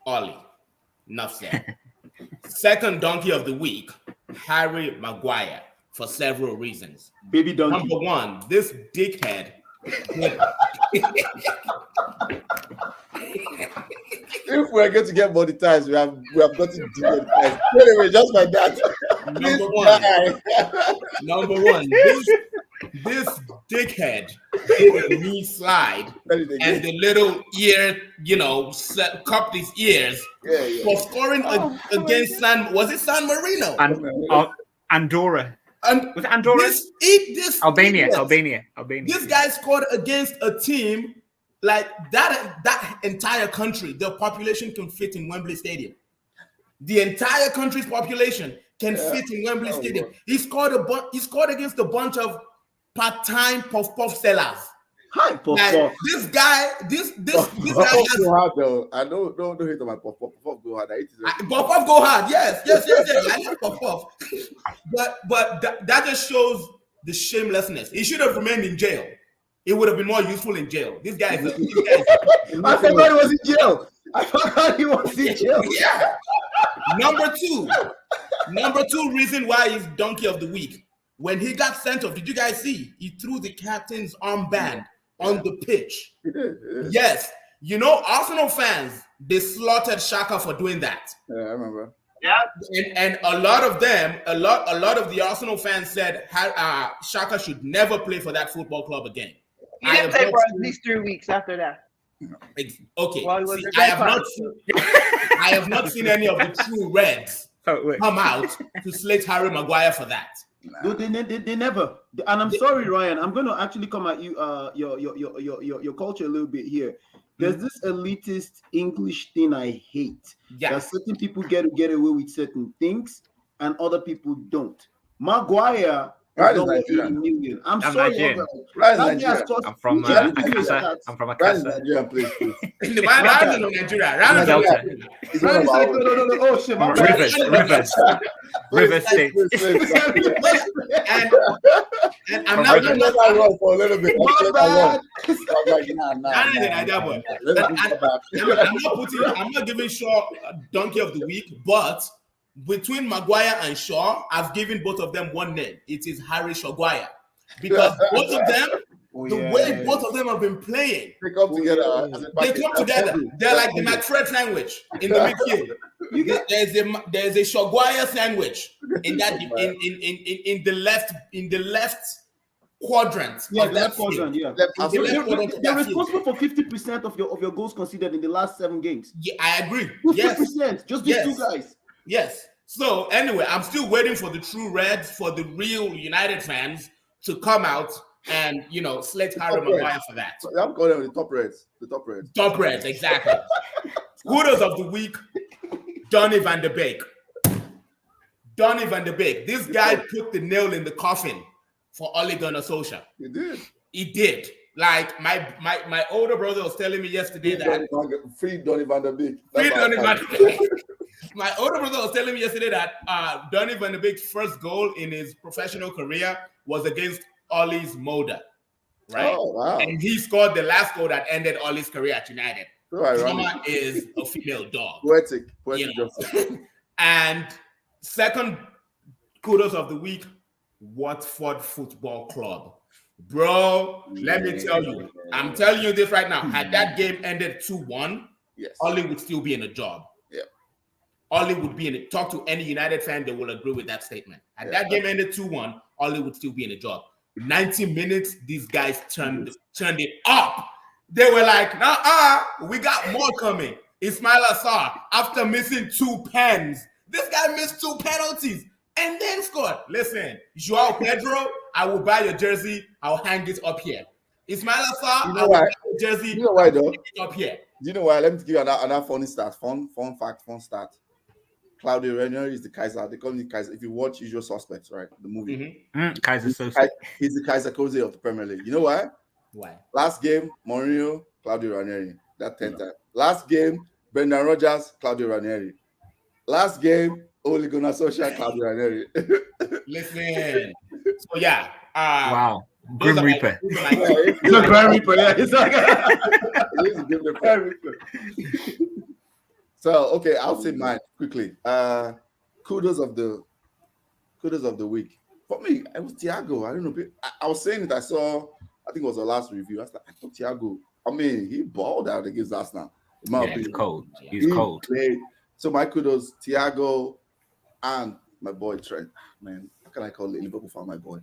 Ollie. Enough said. Second donkey of the week, Harry Maguire, for several reasons. Baby donkey. Number one, this dickhead. If we're going to get monetized, we have got to demonetize. Anyway, just like that. Number one, this dickhead did a knee slide and the little ear, cupped his ears for scoring against San Marino? And Andorra. And was it Andorra? Albania. This guy scored against a team like that entire country. The population can fit in Wembley Stadium. The entire country's population can fit in Wembley Stadium. He scored against a bunch of part-time puff sellers. Hi, puff. This guy has go hard though. I don't hate on my puff go hard. Puff go hard. Yes. I like puff. But that just shows the shamelessness. He should have remained in jail. It would have been more useful in jail. This guy is. I forgot he was in jail. Yeah. Number two reason why he's donkey of the week. When he got sent off, did you guys see? He threw the captain's armband on the pitch. Yes. Arsenal fans, they slaughtered Xhaka for doing that. Yeah, I remember. Yeah. And a lot of them, a lot of the Arsenal fans said Xhaka should never play for that football club again. He didn't play for at least 3 weeks after that. Okay. Well, See, I have not seen any of the true Reds come out to slate Harry Maguire for that. No, they never. And I'm sorry, Ryan. I'm going to actually come at you, your culture a little bit here. There's this elitist English thing I hate. Yeah. That certain people get away with certain things and other people don't. Maguire Right, is not worth 80 Nigerian. million. I'm I'm sorry, Nigerian. Right, that guy has Nigerian. cost- I'm from Check the Akasa. stats. I'm from Right, Akasa. Nigerian, please. Why is it Nigeria? Round is Delta. It's one Ryan of is our like, own. no. Oh shit, my bad. Rivers State. and I'm From not Rivers. I let that run for a little bit. My I let that bad. run. I'm like, nah. That is an idea, boy. Let me go back. I'm not giving Shaw donkey of the week, but between Maguire and Shaw, I've given both of them one name. It is Harry Shaguire. Because both of them, the way both of them have been playing, They come together. as a they package. come together. They're like the McFred sandwich in the midfield. There's a Shaguire sandwich in that in the left quadrant. Yeah, of the that left quadrant, field. yeah. Absolutely. They're responsible for 50% of your goals conceded in the last 7 games. Yeah, I agree. 50%. Yes. Just these Yes. 2 guys. Yes. So anyway, I'm still waiting for the true Reds, for the real United fans to come out and slate Harry Maguire for that. I'm calling them the top Reds. The top Reds. Top Reds, exactly. Kudos of the week, Donny van de Beek. Donny van de Beek. This guy put the nail in the coffin for Ole Gunnar Solskjaer. You did. He did. Like my older brother was telling me yesterday that Free Donny van der Beek. Free Donny van de Beek. My older brother was telling me yesterday that Donny van de Beek's first goal in his professional career was against Ole's Moda, right? Oh, wow. And he scored the last goal that ended Ole's career at United. So ironic. Mama is a female dog. Poetic You know. justice. And second kudos of the week, Watford Football Club. Bro, let me tell you, I'm telling you this right now. Had that game ended 2-1, Yes. Ole would still be in a job. Yeah. Ole would be in it. Talk to any United fan, they will agree with that statement. Had that game ended 2-1, Ole would still be in a job. 90 minutes, these guys turned it up. They were like, we got more coming. Ismail Assar, after missing 2 pens, this guy missed 2 penalties and then scored. Listen, Joao Pedro, I will buy your jersey. I'll hang it up here. Ismail Assar, I will buy your jersey. You know why though? Hang it up here. Do you know why? Let me give you another funny stat. Fun fact, fun stat. Claudio Ranieri is the Kaiser. They call him the Kaiser. If you watch Usual Suspects, right? The movie. Kaiser Sose. He's the Kaiser Koze of the Premier League. You know why? Why? Last game, Mourinho, Claudio Ranieri. That 10 times. Last game, Brendan Rodgers, Claudio Ranieri. Last game, Ole Gunnar Solskjaer, Claudio Ranieri. Listen. So yeah. Wow. Grim Reaper. It's a Grim Reaper, yeah. It's like Grim Reaper. So okay, I'll say mine quickly. Kudos of the week. For me, it was Thiago. I don't know. I was saying it. I think it was the last review. I thought Thiago. I mean, he balled out against Arsenal. He's cold. He's cold. Played. So my kudos, Thiago, and my boy Trent. Man, how can I call the Liverpool fan my boy?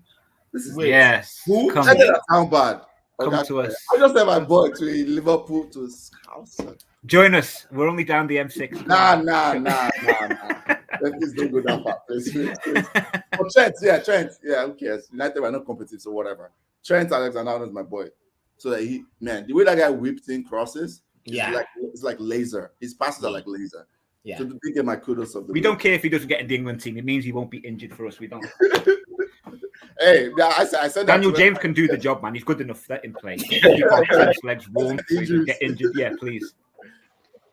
This is Yes. Who? Come, I didn't sound bad. come to us. I just said my boy to Liverpool to Scouse. Join us. We're only down the M6. Nah. Please don't go that far. Please. Oh, Trent. Yeah, who cares? United were not competitive, so whatever. Trent Alexander-Arnold is my boy. So that the way that guy whipped in crosses, it's like laser. His passes are like laser. Yeah. So to get my kudos of the We week. don't care if he doesn't get in the England team. It means he won't be injured for us. We don't. Hey, I said that. Daniel James can do the job, man. He's good enough in play. Keep our Trent's legs warm. So he doesn't get injured. Yeah, please.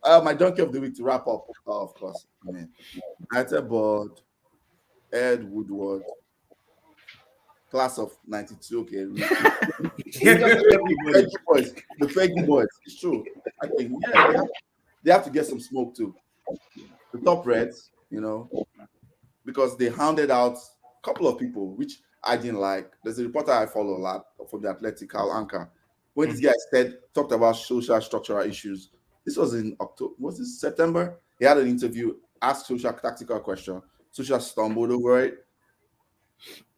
My donkey of the week to wrap up, of course. United board, Ed Woodward, class of 92. Okay. The fake boys. It's true. I think they have to get some smoke too. The top Reds, because they hounded out a couple of people, which I didn't like. There's a reporter I follow a lot from the Athletic, Carl Anker. When this guy talked about social structural issues, this was in October. Was this September? He had an interview, asked Social tactical question. Social stumbled over it,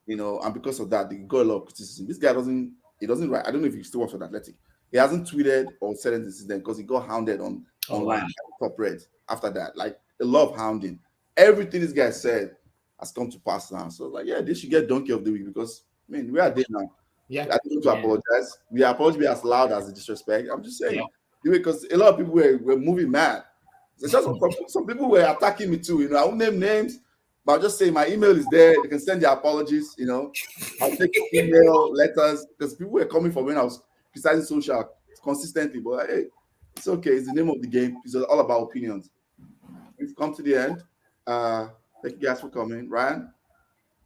and because of that, they got a lot of criticism. This guy doesn't write. I don't know if he still works for the Athletic. He hasn't tweeted or said anything since then because he got hounded online top Reds after that. Like a lot of hounding. Everything this guy said has come to pass now. So they should get donkey of the week because we are there now. Yeah. I don't need to apologize. We apologize be as loud as the disrespect. I'm just saying. because a lot of people were moving mad. So just some people were attacking me too. I won't name names, but I'll just say my email is there. They can send their apologies. I'll take email letters because people were coming for when I was criticizing social consistently. But hey, it's okay. It's the name of the game. It's all about opinions. We've come to the end. Thank you guys for coming. Ryan,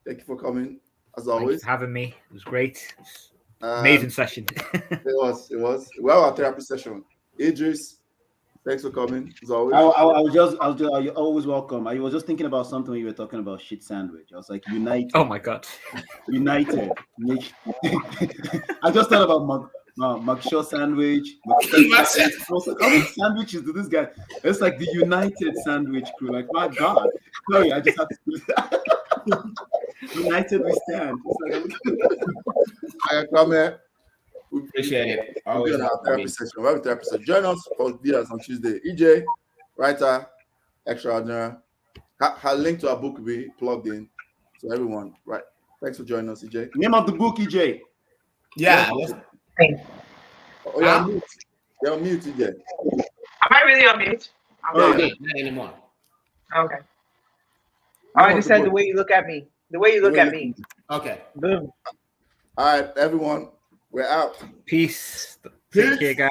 thank you for coming as always. Thank you for having me. It was great. Amazing session. It was. Well, our therapy session. Idris, thanks for coming as always. You're always welcome. I was just thinking about something when you were talking about shit sandwich. I was like, United. Oh my god. United. I just thought about McShaw sandwich. How many sandwiches do this guy? It's like the United sandwich crew. Like, my God. Sorry, I just had to do that. United we stand. I come here. We appreciate it. We're in our therapy session. We're having therapy session. Join us for videos on Tuesday. EJ, writer, extraordinary. Her link to our book will be plugged in. So everyone, right? Thanks for joining us, EJ. Name of the book, EJ. Yeah. Oh, you're on mute. You're on mute, EJ. Am I really on mute? Not anymore. Okay. I just said the way you look at me. The way you look at me. Okay. Boom. All right, everyone. We're out. Peace. Take care, guys.